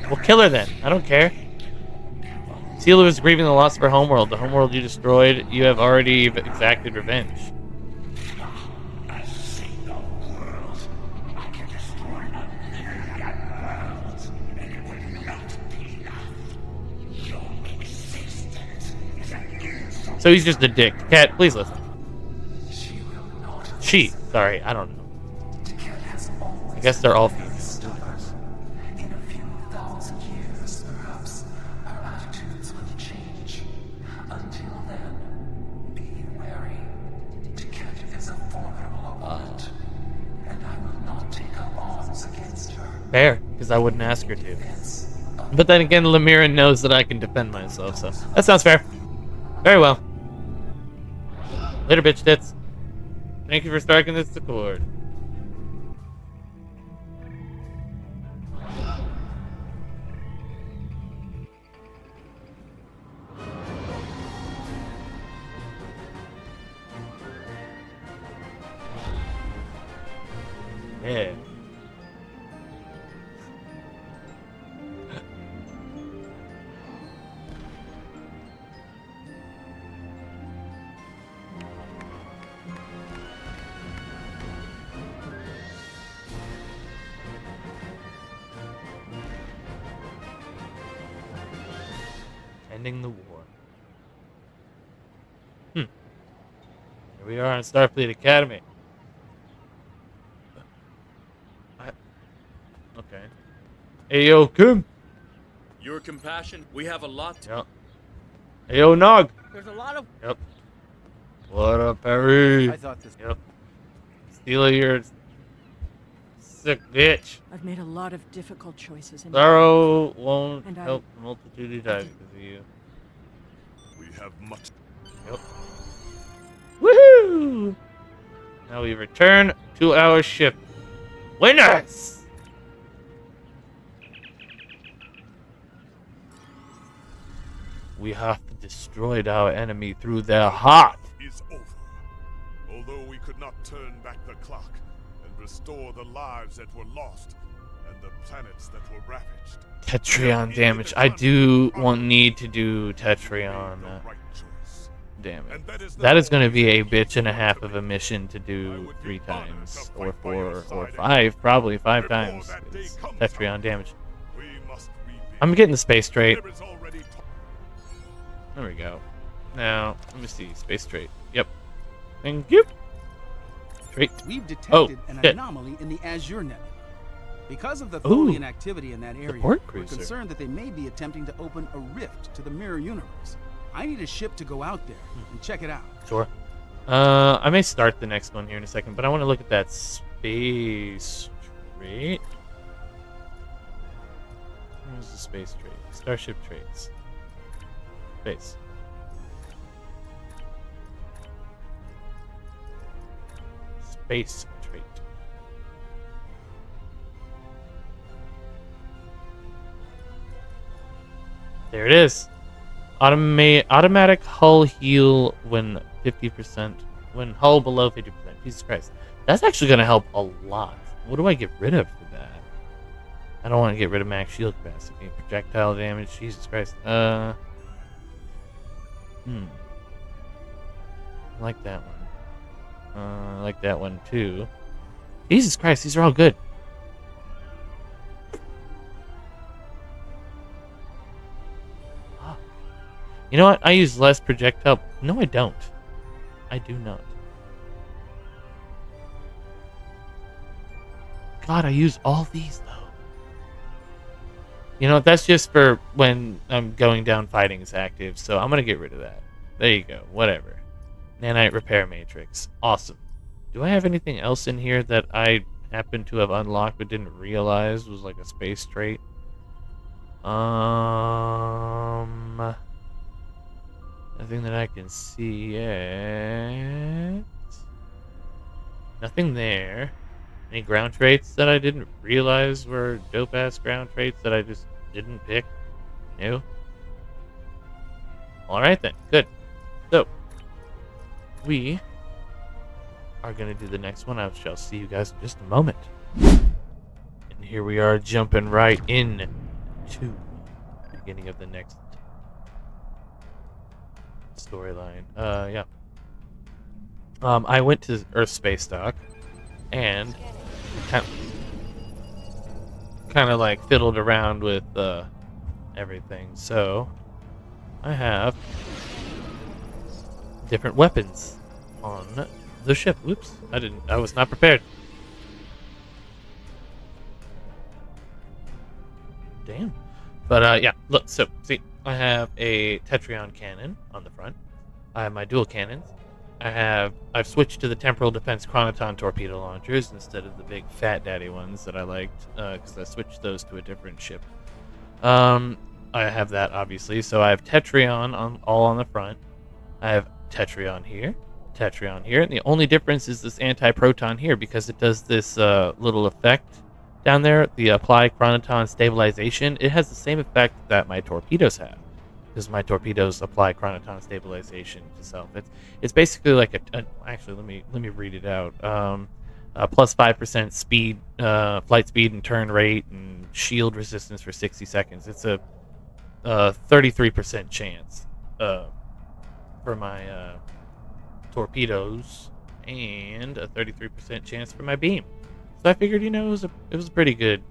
We'll kill her then. I don't care. Sealer is grieving the loss of her homeworld. The homeworld you destroyed, you have already exacted revenge. So he's just a dick. Cat, please listen. She. Sorry, I don't know. I guess they're all females. In a few thousand years, perhaps, our attitudes will change. Until then, be wary. Tiket is a formidable opponent, and I will not take up arms against her. Fair, because I wouldn't ask her to. But then again, Lemira knows that I can defend myself, so that sounds fair. Very well. Later, bitch tits. Thank you for striking this accord. Yeah. Ending the war. Here we are on Starfleet Academy. Okay. Hey, yo, Kim. Your compassion, we have a lot. Yep. Hey, yo, Nog. There's a lot of. Yep. What up, Perry? I thought this. Yep. Steal your sick bitch. I've made a lot of difficult choices in Sorrow won't and help a multitude of times because of you. We have much. Yep. Woohoo! Now we return to our ship. Winners! We have destroyed our enemy through their heart. Is over. Although we could not turn back the clock and restore the lives that were lost and the planets that were ravaged. Tetrion damage. I do need to do Tetrion damage. That is going to be a bitch and a half of a mission to do 3 times, or 4, or 5, probably 5 times. It's Tetrion damage. I'm getting the space trait. There we go. Now, let me see. Space trait. Yep. Thank you. Trait. We've detected an anomaly in the Azure Nebula. Because of the Tholian activity in that area, we're concerned that they may be attempting to open a rift to the mirror universe. I need a ship to go out there and check it out. Sure. I may start the next one here in a second, but I want to look at that space trait. Where's the space trait? Starship traits. Space. Space trait. There it is. Automatic hull heal when 50%. When hull below 50%. Jesus Christ. That's actually going to help a lot. What do I get rid of for that? I don't want to get rid of max shield capacity. Projectile damage. Jesus Christ. I like that one. I like that one too. Jesus Christ, these are all good. You know what? I use less projectile. No, I don't. I do not. God, I use all these though. You know, that's just for when I'm going down fighting is active, so I'm going to get rid of that. There you go. Whatever. Nanite Repair Matrix. Awesome. Do I have anything else in here that I happen to have unlocked but didn't realize was like a space trait? Nothing that I can see yet. Nothing there. Any ground traits that I didn't realize were dope-ass ground traits that I just didn't pick? No? Alright then, good. So, we are going to do the next one. I shall see you guys in just a moment. And here we are jumping right in Ep.28, beginning of the next storyline. Yeah. I went to Earth Space Dock and kind of like fiddled around with everything. So I have different weapons on the ship. Whoops! I was not prepared. Damn. But yeah. Look. So see, I have a Tetrion cannon on the front. I have my dual cannons. I've switched to the Temporal Defense Chronoton torpedo launchers instead of the big fat daddy ones that I liked because I switched those to a different ship. I have that obviously, so I have Tetrion all on the front. I have Tetrion here, and the only difference is this anti-proton here because it does this little effect down there, the apply Chronoton stabilization. It has the same effect that my torpedoes have. Because my torpedoes apply Chronoton stabilization to self. It's basically like actually let me read it out. Plus 5% speed, flight speed and turn rate, and shield resistance for 60 seconds. It's a 33% chance for my torpedoes, and a 33% chance for my beam. So I figured, it was a pretty good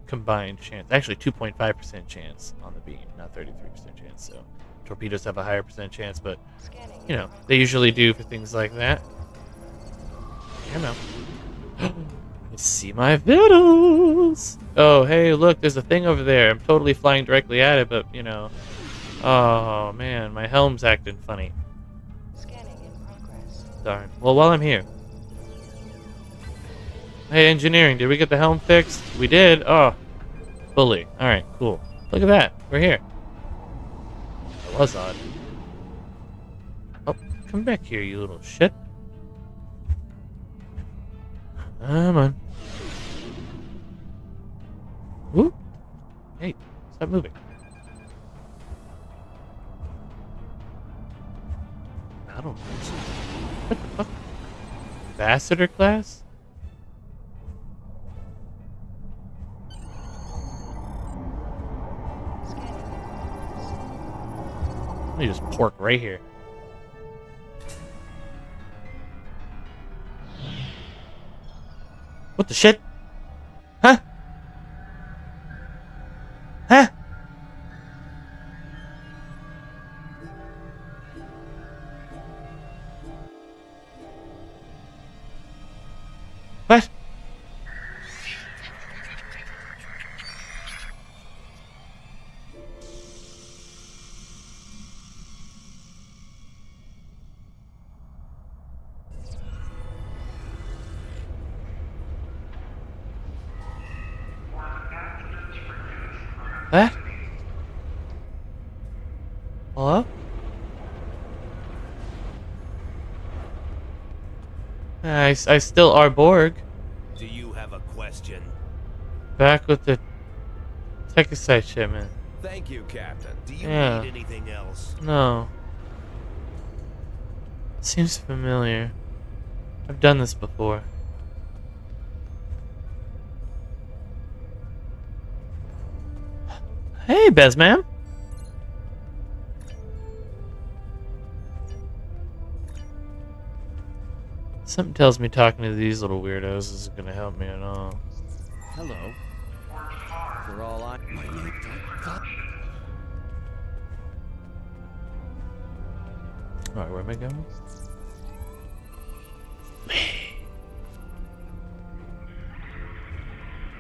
combined chance. Actually, 2.5% chance on the beam, not 33% chance. So torpedoes have a higher percent chance, but they usually do for things like that. I know. See my vittles. Oh, hey, look, there's a thing over there. I'm totally flying directly at it, but oh man, my helm's acting funny. Scanning in progress. Darn. Well, while I'm here. Hey, engineering, did we get the helm fixed? We did? Oh, fully. Alright, cool. Look at that. We're here. That was odd. Oh, come back here, you little shit. Come on. Whoop. Hey, stop moving. I don't know. What the fuck? Ambassador class? Let me just pork right here. What the shit? Huh? Huh? What? What? Hello? I still are Borg. Do you have a question? Back with the Tekasite shipment. Thank you, Captain. Do you Yeah. need anything else? No. Seems familiar. I've done this before. Hey, Bezman. Something tells me talking to these little weirdos isn't gonna help me at all. Hello. For all I... Alright, where am I going?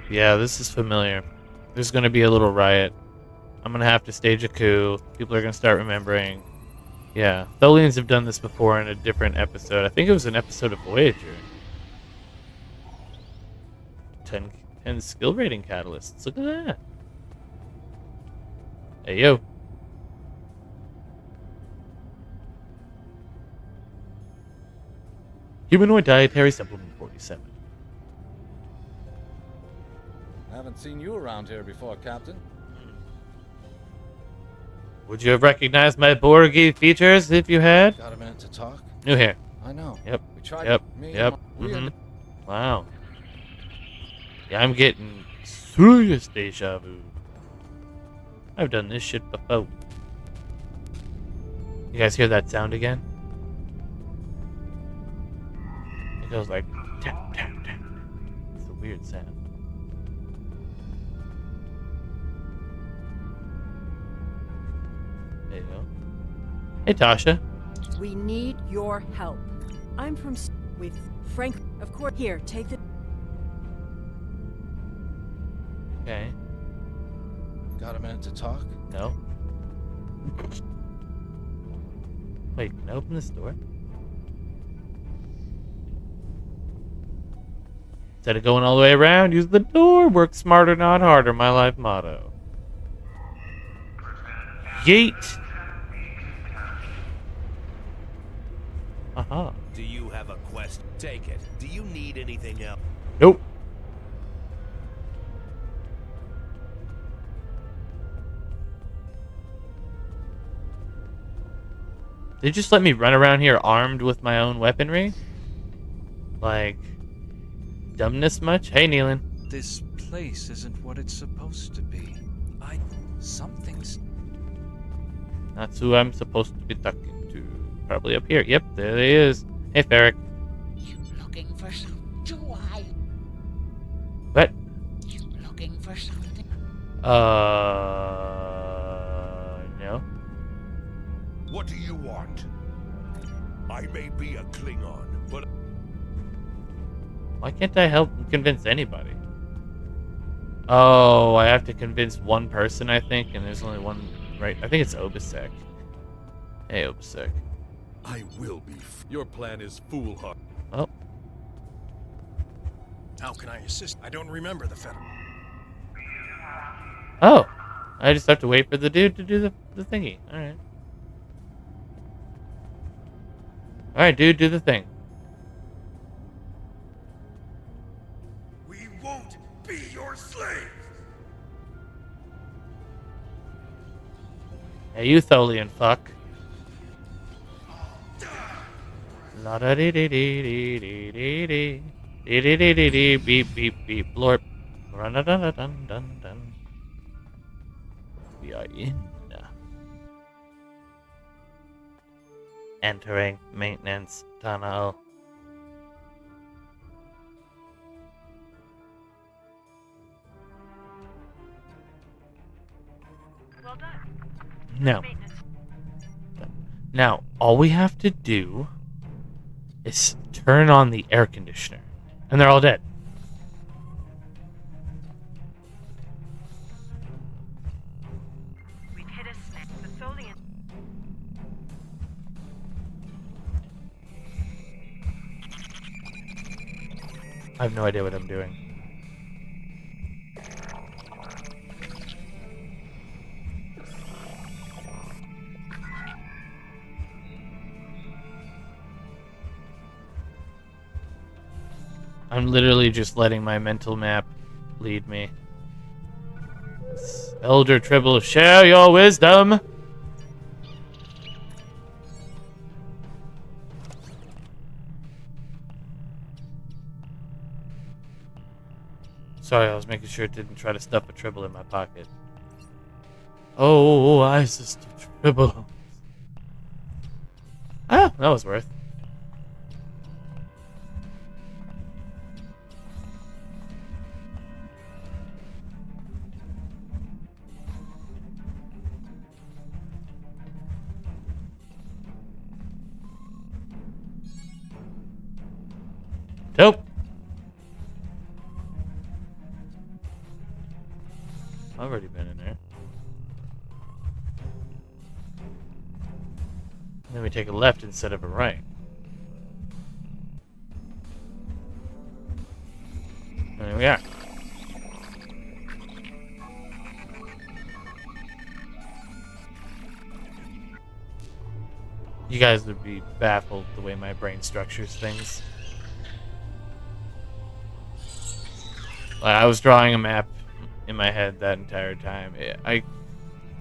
Yeah, this is familiar. There's gonna be a little riot. I'm gonna have to stage a coup. People are gonna start remembering. Yeah, Tholians have done this before in a different episode. I think it was an episode of Voyager. 10 skill rating catalysts. Look at that. Hey, yo. Humanoid Dietary Supplement 47. I haven't seen you around here before, Captain. Would you have recognized my Borgy features if you had? Got a minute to talk? New hair. I know. Yep. We tried Yep. me Yep. and Wow. Yeah, I'm getting serious deja vu. I've done this shit before. You guys hear that sound again? It goes like tap, tap, tap. It's a weird sound. There you go. Hey, Tasha. We need your help. I'm from with Frank. Of course, here, take the. Okay. Got a minute to talk? No. Wait, can I open this door? Instead of going all the way around, use the door. Work smarter, not harder. My life motto. Yeet. Aha. Do you have a quest? Take it. Do you need anything else? Nope. They just let me run around here armed with my own weaponry? Like, dumbness much? Hey, Nealon. This place isn't what it's supposed to be. Something's... That's who I'm supposed to be talking to. Probably up here. Yep, there he is. Hey, Ferric. You looking for something? Do I? What? You looking for something? No. What do you want? I may be a Klingon, but... Why can't I help convince anybody? Oh, I have to convince one person, I think, and there's only one, right? I think it's Obisek. Hey, Obisek. I will be... Your plan is foolhardy. Oh. How can I assist? I don't remember the Federal. Oh. I just have to wait for the dude to do the thingy. Alright. Alright, dude, do the thing. We won't be your slaves! Hey, you Tholian fuck. La da dee dee dee dee dee dee dee dee dee dee dee dee beep beep beep blorp. Run dun dun dun dun dun. We are in. Entering maintenance tunnel. Well done. No. Now, all we have to do is turn on the air conditioner. And they're all dead. We've hit a snag. The Tholian. I have no idea what I'm doing. I'm literally just letting my mental map lead me. Elder Tribble, share your wisdom! Sorry, I was making sure it didn't try to stuff a Tribble in my pocket. Oh, I just Tribble. Ah, that was worth. Dope. I've already been in there. Then we take a left instead of a right. There we are. You guys would be baffled the way my brain structures things. Like, I was drawing a map in my head that entire time. I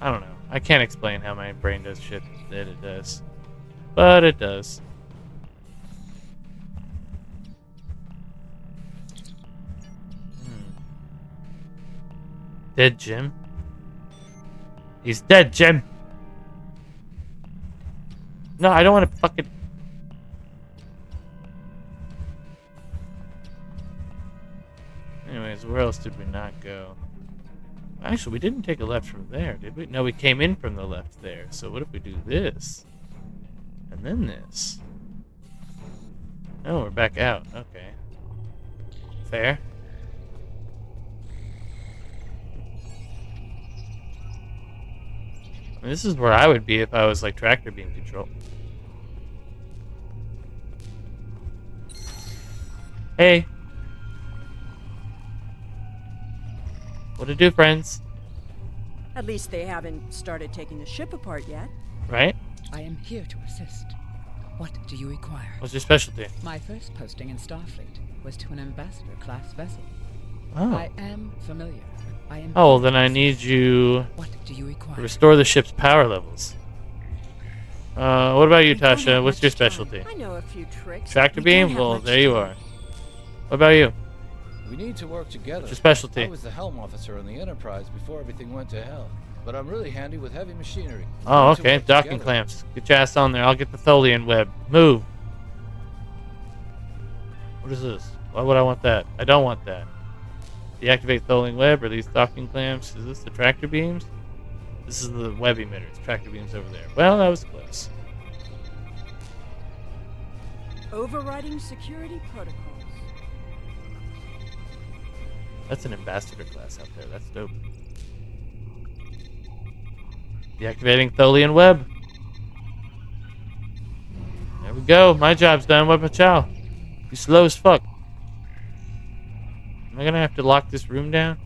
don't know. I can't explain how my brain does shit that it does. But it does. Dead Jim? He's dead, Jim. No, I don't want to fucking... Anyways, where else did we not go? Actually, we didn't take a left from there, did we? No, we came in from the left there. So what if we do this? And then this? Oh, we're back out. Okay. Fair. I mean, this is where I would be if I was like tractor beam control. Hey. What'd it do, friends? At least they haven't started taking the ship apart yet. Right? I am here to assist. What do you require? What's your specialty? My first posting in Starfleet was to an ambassador-class vessel. Oh. I am familiar. I am. Oh, well, then I need you What do you require? to restore the ship's power levels. What about you, Tasha? What's your specialty? I know a few tricks. Tractor beam? Well, there you are. What about you? We need to work together. What's your specialty? I was the helm officer on the Enterprise before everything went to hell. But I'm really handy with heavy machinery. Oh, okay. Docking clamps. Get your ass on there. I'll get the Tholian web. Move. What is this? Why would I want that? I don't want that. Deactivate Tholian web. Release docking clamps. Is this the tractor beams? This is the web emitters. Tractor beams over there. Well, that was close. Overriding security protocols. That's an ambassador class out there. That's dope. Deactivating Tholian web. There we go. My job's done. What about y'all? You slow as fuck. Am I gonna have to lock this room down?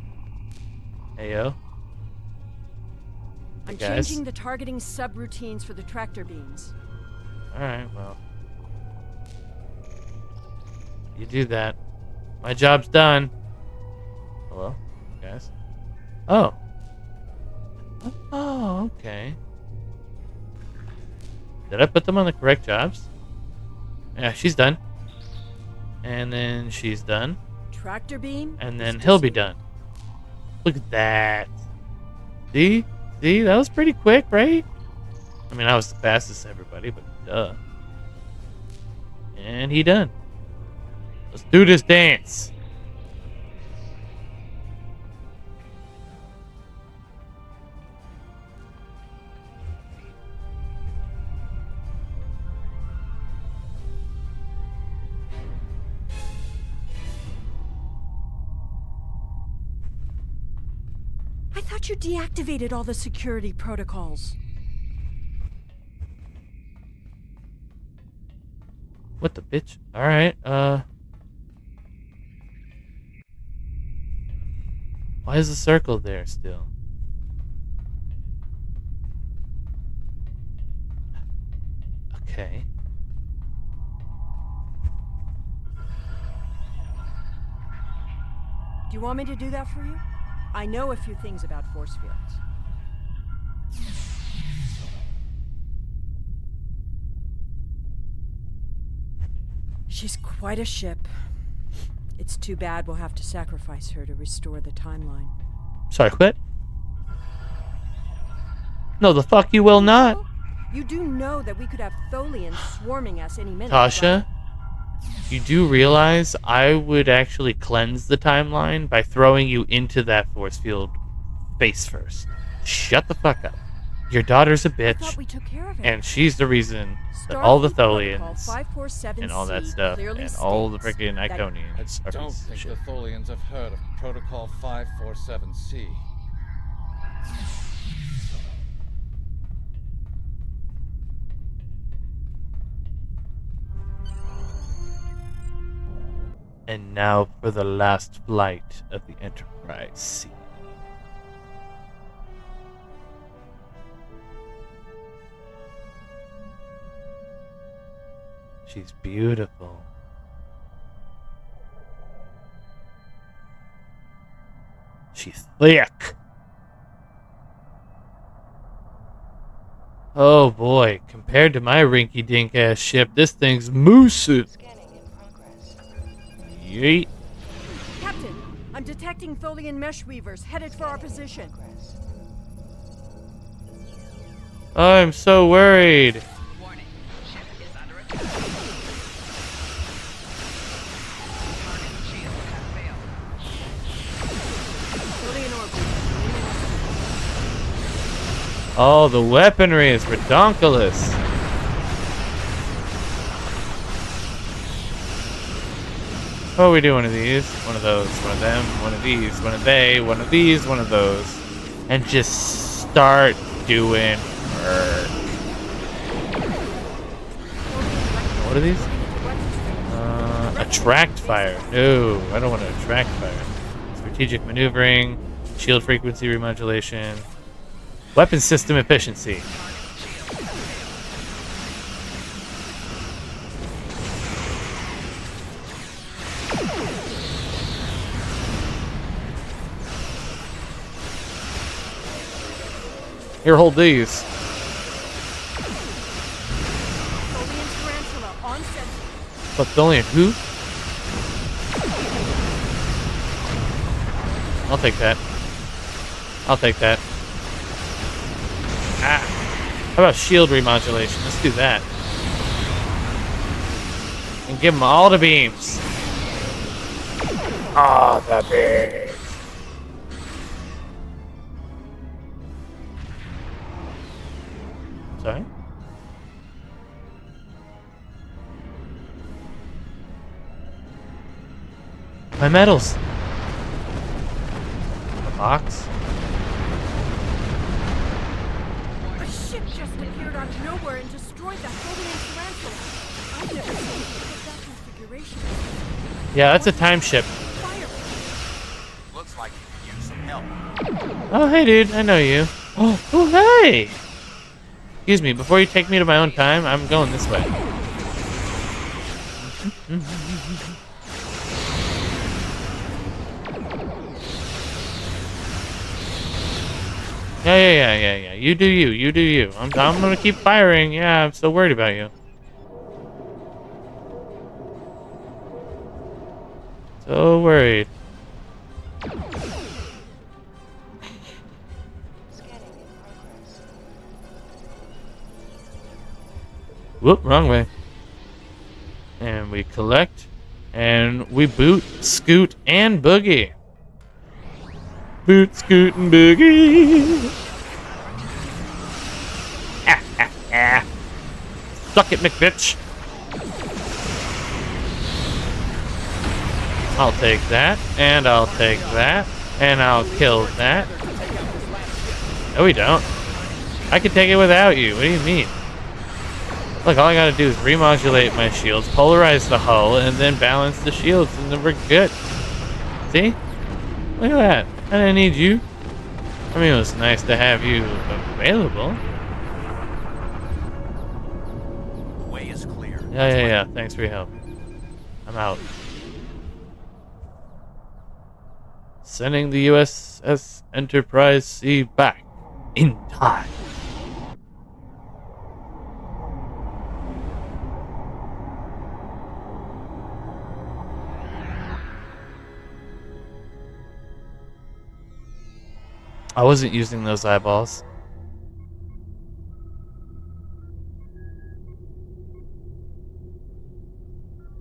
Hey, yo. I'm Hey, guys. changing the targeting subroutines for the tractor beams. Alright, well. You do that. My job's done. Hello? Guys? Oh. Oh, okay. Did I put them on the correct jobs? Yeah, she's done. And then she's done. Tractor beam? And then he'll be done. Look at that. See? See? That was pretty quick, right? I mean, I was the fastest of everybody, but duh. And he done. Let's do this dance. I thought you deactivated all the security protocols. What the bitch? Alright, why is the circle there still? Okay. Do you want me to do that for you? I know a few things about force fields. She's quite a ship. It's too bad we'll have to sacrifice her to restore the timeline. Sorry, quit. No, the fuck you will not. You do know that we could have Tholians swarming us any minute. Tasha, right? you do realize I would actually cleanse the timeline by throwing you into that force field face first. Shut the fuck up. Your daughter's a I thought bitch, we took care of it. and she's the reason that all the Starfleet Tholians Protocol 547C and all that stuff, clearly and all the states freaking that- Iconians I are don't pieces of think shit. the Tholians have heard of Protocol 547C. And now for the last flight of the Enterprise C. She's beautiful. She's thick. Oh boy, compared to my rinky-dink ass ship, this thing's massive. Yeet. Captain, I'm detecting Tholian mesh weavers headed for our position. I'm so worried. Oh, the weaponry is redonkulous. Oh, we do one of these, one of those, one of them, one of these, one of they, one of these, one of those. And just start doing work. What are these? Attract fire. No, I don't want to attract fire. Strategic maneuvering, shield frequency remodulation, weapon system efficiency. Here, hold these. But only a who? I'll take that. I'll take that. Ah. How about shield remodulation? Let's do that. And give them all the beams. Ah, the beams. Sorry? My medals. A box? A ship just appeared out of nowhere and destroyed that Hobus tarantula. I've never seen that configuration. Yeah, that's a time ship. Looks like you could use some help. Oh, hey, dude. I know you. Oh, hey! Excuse me, before you take me to my own time, I'm going this way. Yeah. You do you. You do you. I'm gonna keep firing. Yeah, I'm so worried about you. So worried. Whoop, wrong way. And we collect, and we boot, scoot, and boogie. Boot, scoot, and boogie. Suck it, McBitch. I'll take that, and I'll take that, and I'll kill that. No, we don't. I can take it without you. What do you mean? Look, all I gotta do is remodulate my shields, polarize the hull, and then balance the shields, and then we're good. See? Look at that. I didn't need you. I mean, it was nice to have you available. The way is clear. Yeah. Thanks for your help. I'm out. Sending the USS Enterprise C back in time. I wasn't using those eyeballs.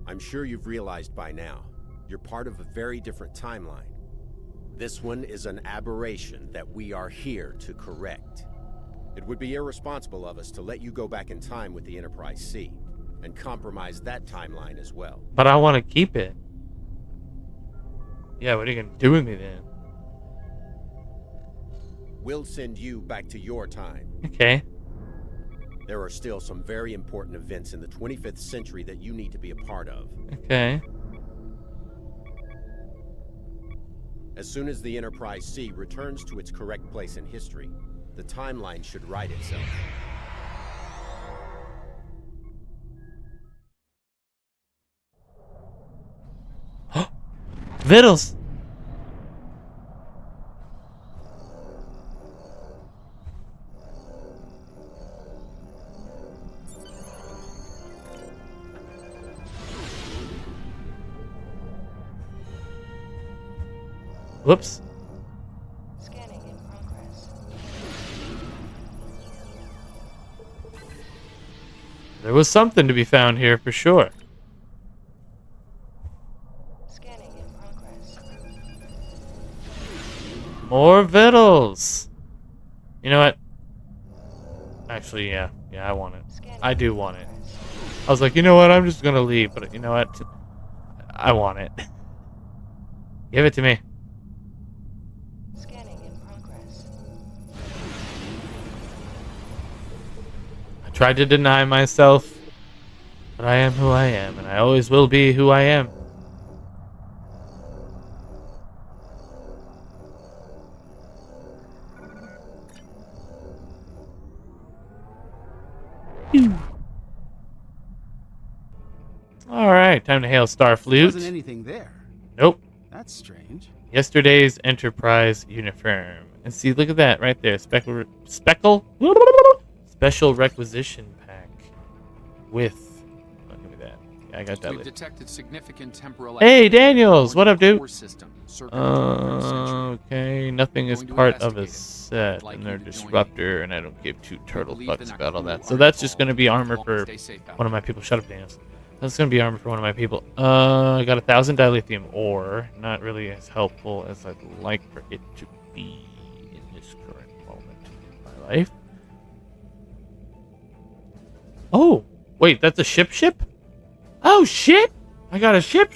I'm sure you've realized by now, you're part of a very different timeline. This one is an aberration that we are here to correct. It would be irresponsible of us to let you go back in time with the Enterprise C and compromise that timeline as well. But I want to keep it. Yeah, what are you going to do with me then? We'll send you back to your time. Okay. There are still some very important events in the 25th century that you need to be a part of. Okay. As soon as the Enterprise C returns to its correct place in history, the timeline should right itself. Vittles! Whoops. Scanning in progress. There was something to be found here for sure. Scanning in progress. More victuals. You know what? Actually, yeah. Yeah, I want it. I do want it. I was like, you know what? I'm just gonna leave, but you know what? I want it. Give it to me. Scanning in progress. I tried to deny myself, but I am who I am, and I always will be who I am. Alright, time to hail Starfleet. Wasn't anything there. Nope. That's strange. Yesterday's Enterprise uniform. And see, look at that right there. Special requisition pack with. Oh, give me that. Yeah, I got that. We've detected significant temporal. Hey, Daniels, what up, dude? System, Okay, nothing is part of a set, and they're disruptor, and I don't give two turtle fucks about all that. So that's just gonna be armor for one of my people. Shut up, Daniels. That's gonna be armor for one of my people. I got 1,000 dilithium ore. Not really as helpful as I'd like for it to be in this current moment in my life. Oh, wait, that's a ship? Oh shit! I got a ship.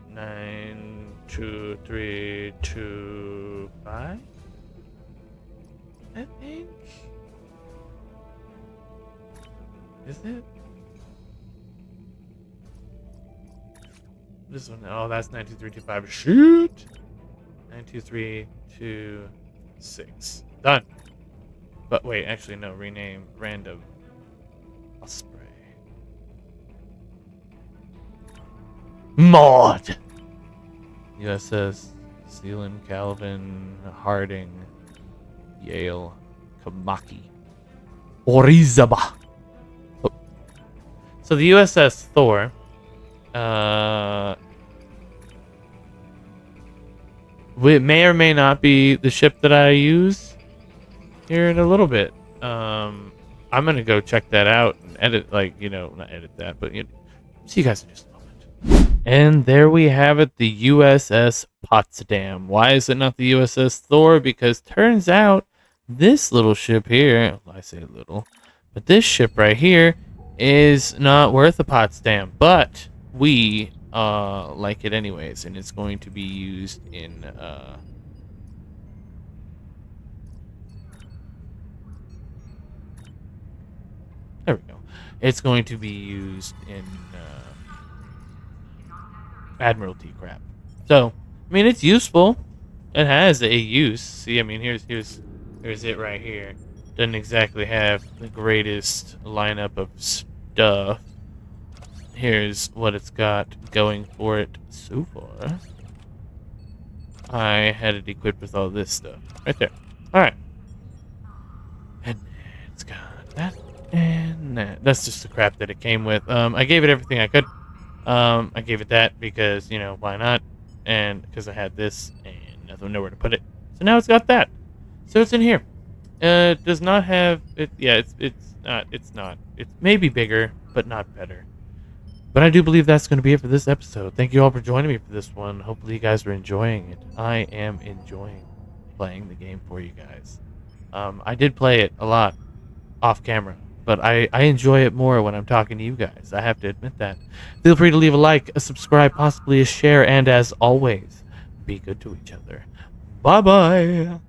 9, 2, 3, 2, 5. I think. Is it? This one. Oh, that's 92325. Shoot! 92326. Done. But wait, actually no. Rename random. Osprey. Maud. USS Sealand, Calvin, Harding, Yale, Kamaki, Orizaba. Oh. So the USS Thor. It may or may not be the ship that I use here in a little bit. I'm gonna go check that out and edit, not edit that, but see you guys in just a moment. And there we have it, the USS Potsdam. Why is it not the USS Thor? Because turns out this little ship here, well, I say little, but this ship right here is not worth a Potsdam, but we like it anyways, and it's going to be used in there we go. It's going to be used in Admiralty crap. So, I mean, it's useful. It has a use. See, I mean, here's it right here. Doesn't exactly have the greatest lineup of stuff. Here's what it's got going for it so far. I had it equipped with all this stuff right there. All right, and it's got that and that. That's just the crap that it came with. I gave it everything I could. I gave it that because, why not? And because I had this and nowhere to put it. So now it's got that. So it's in here. It does not have it. Yeah, it's not. It's maybe bigger, but not better. But I do believe that's going to be it for this episode. Thank you all for joining me for this one. Hopefully you guys are enjoying it. I am enjoying playing the game for you guys. I did play it a lot off camera, but I enjoy it more when I'm talking to you guys. I have to admit that. Feel free to leave a like, a subscribe, possibly a share, and as always, be good to each other. Bye-bye.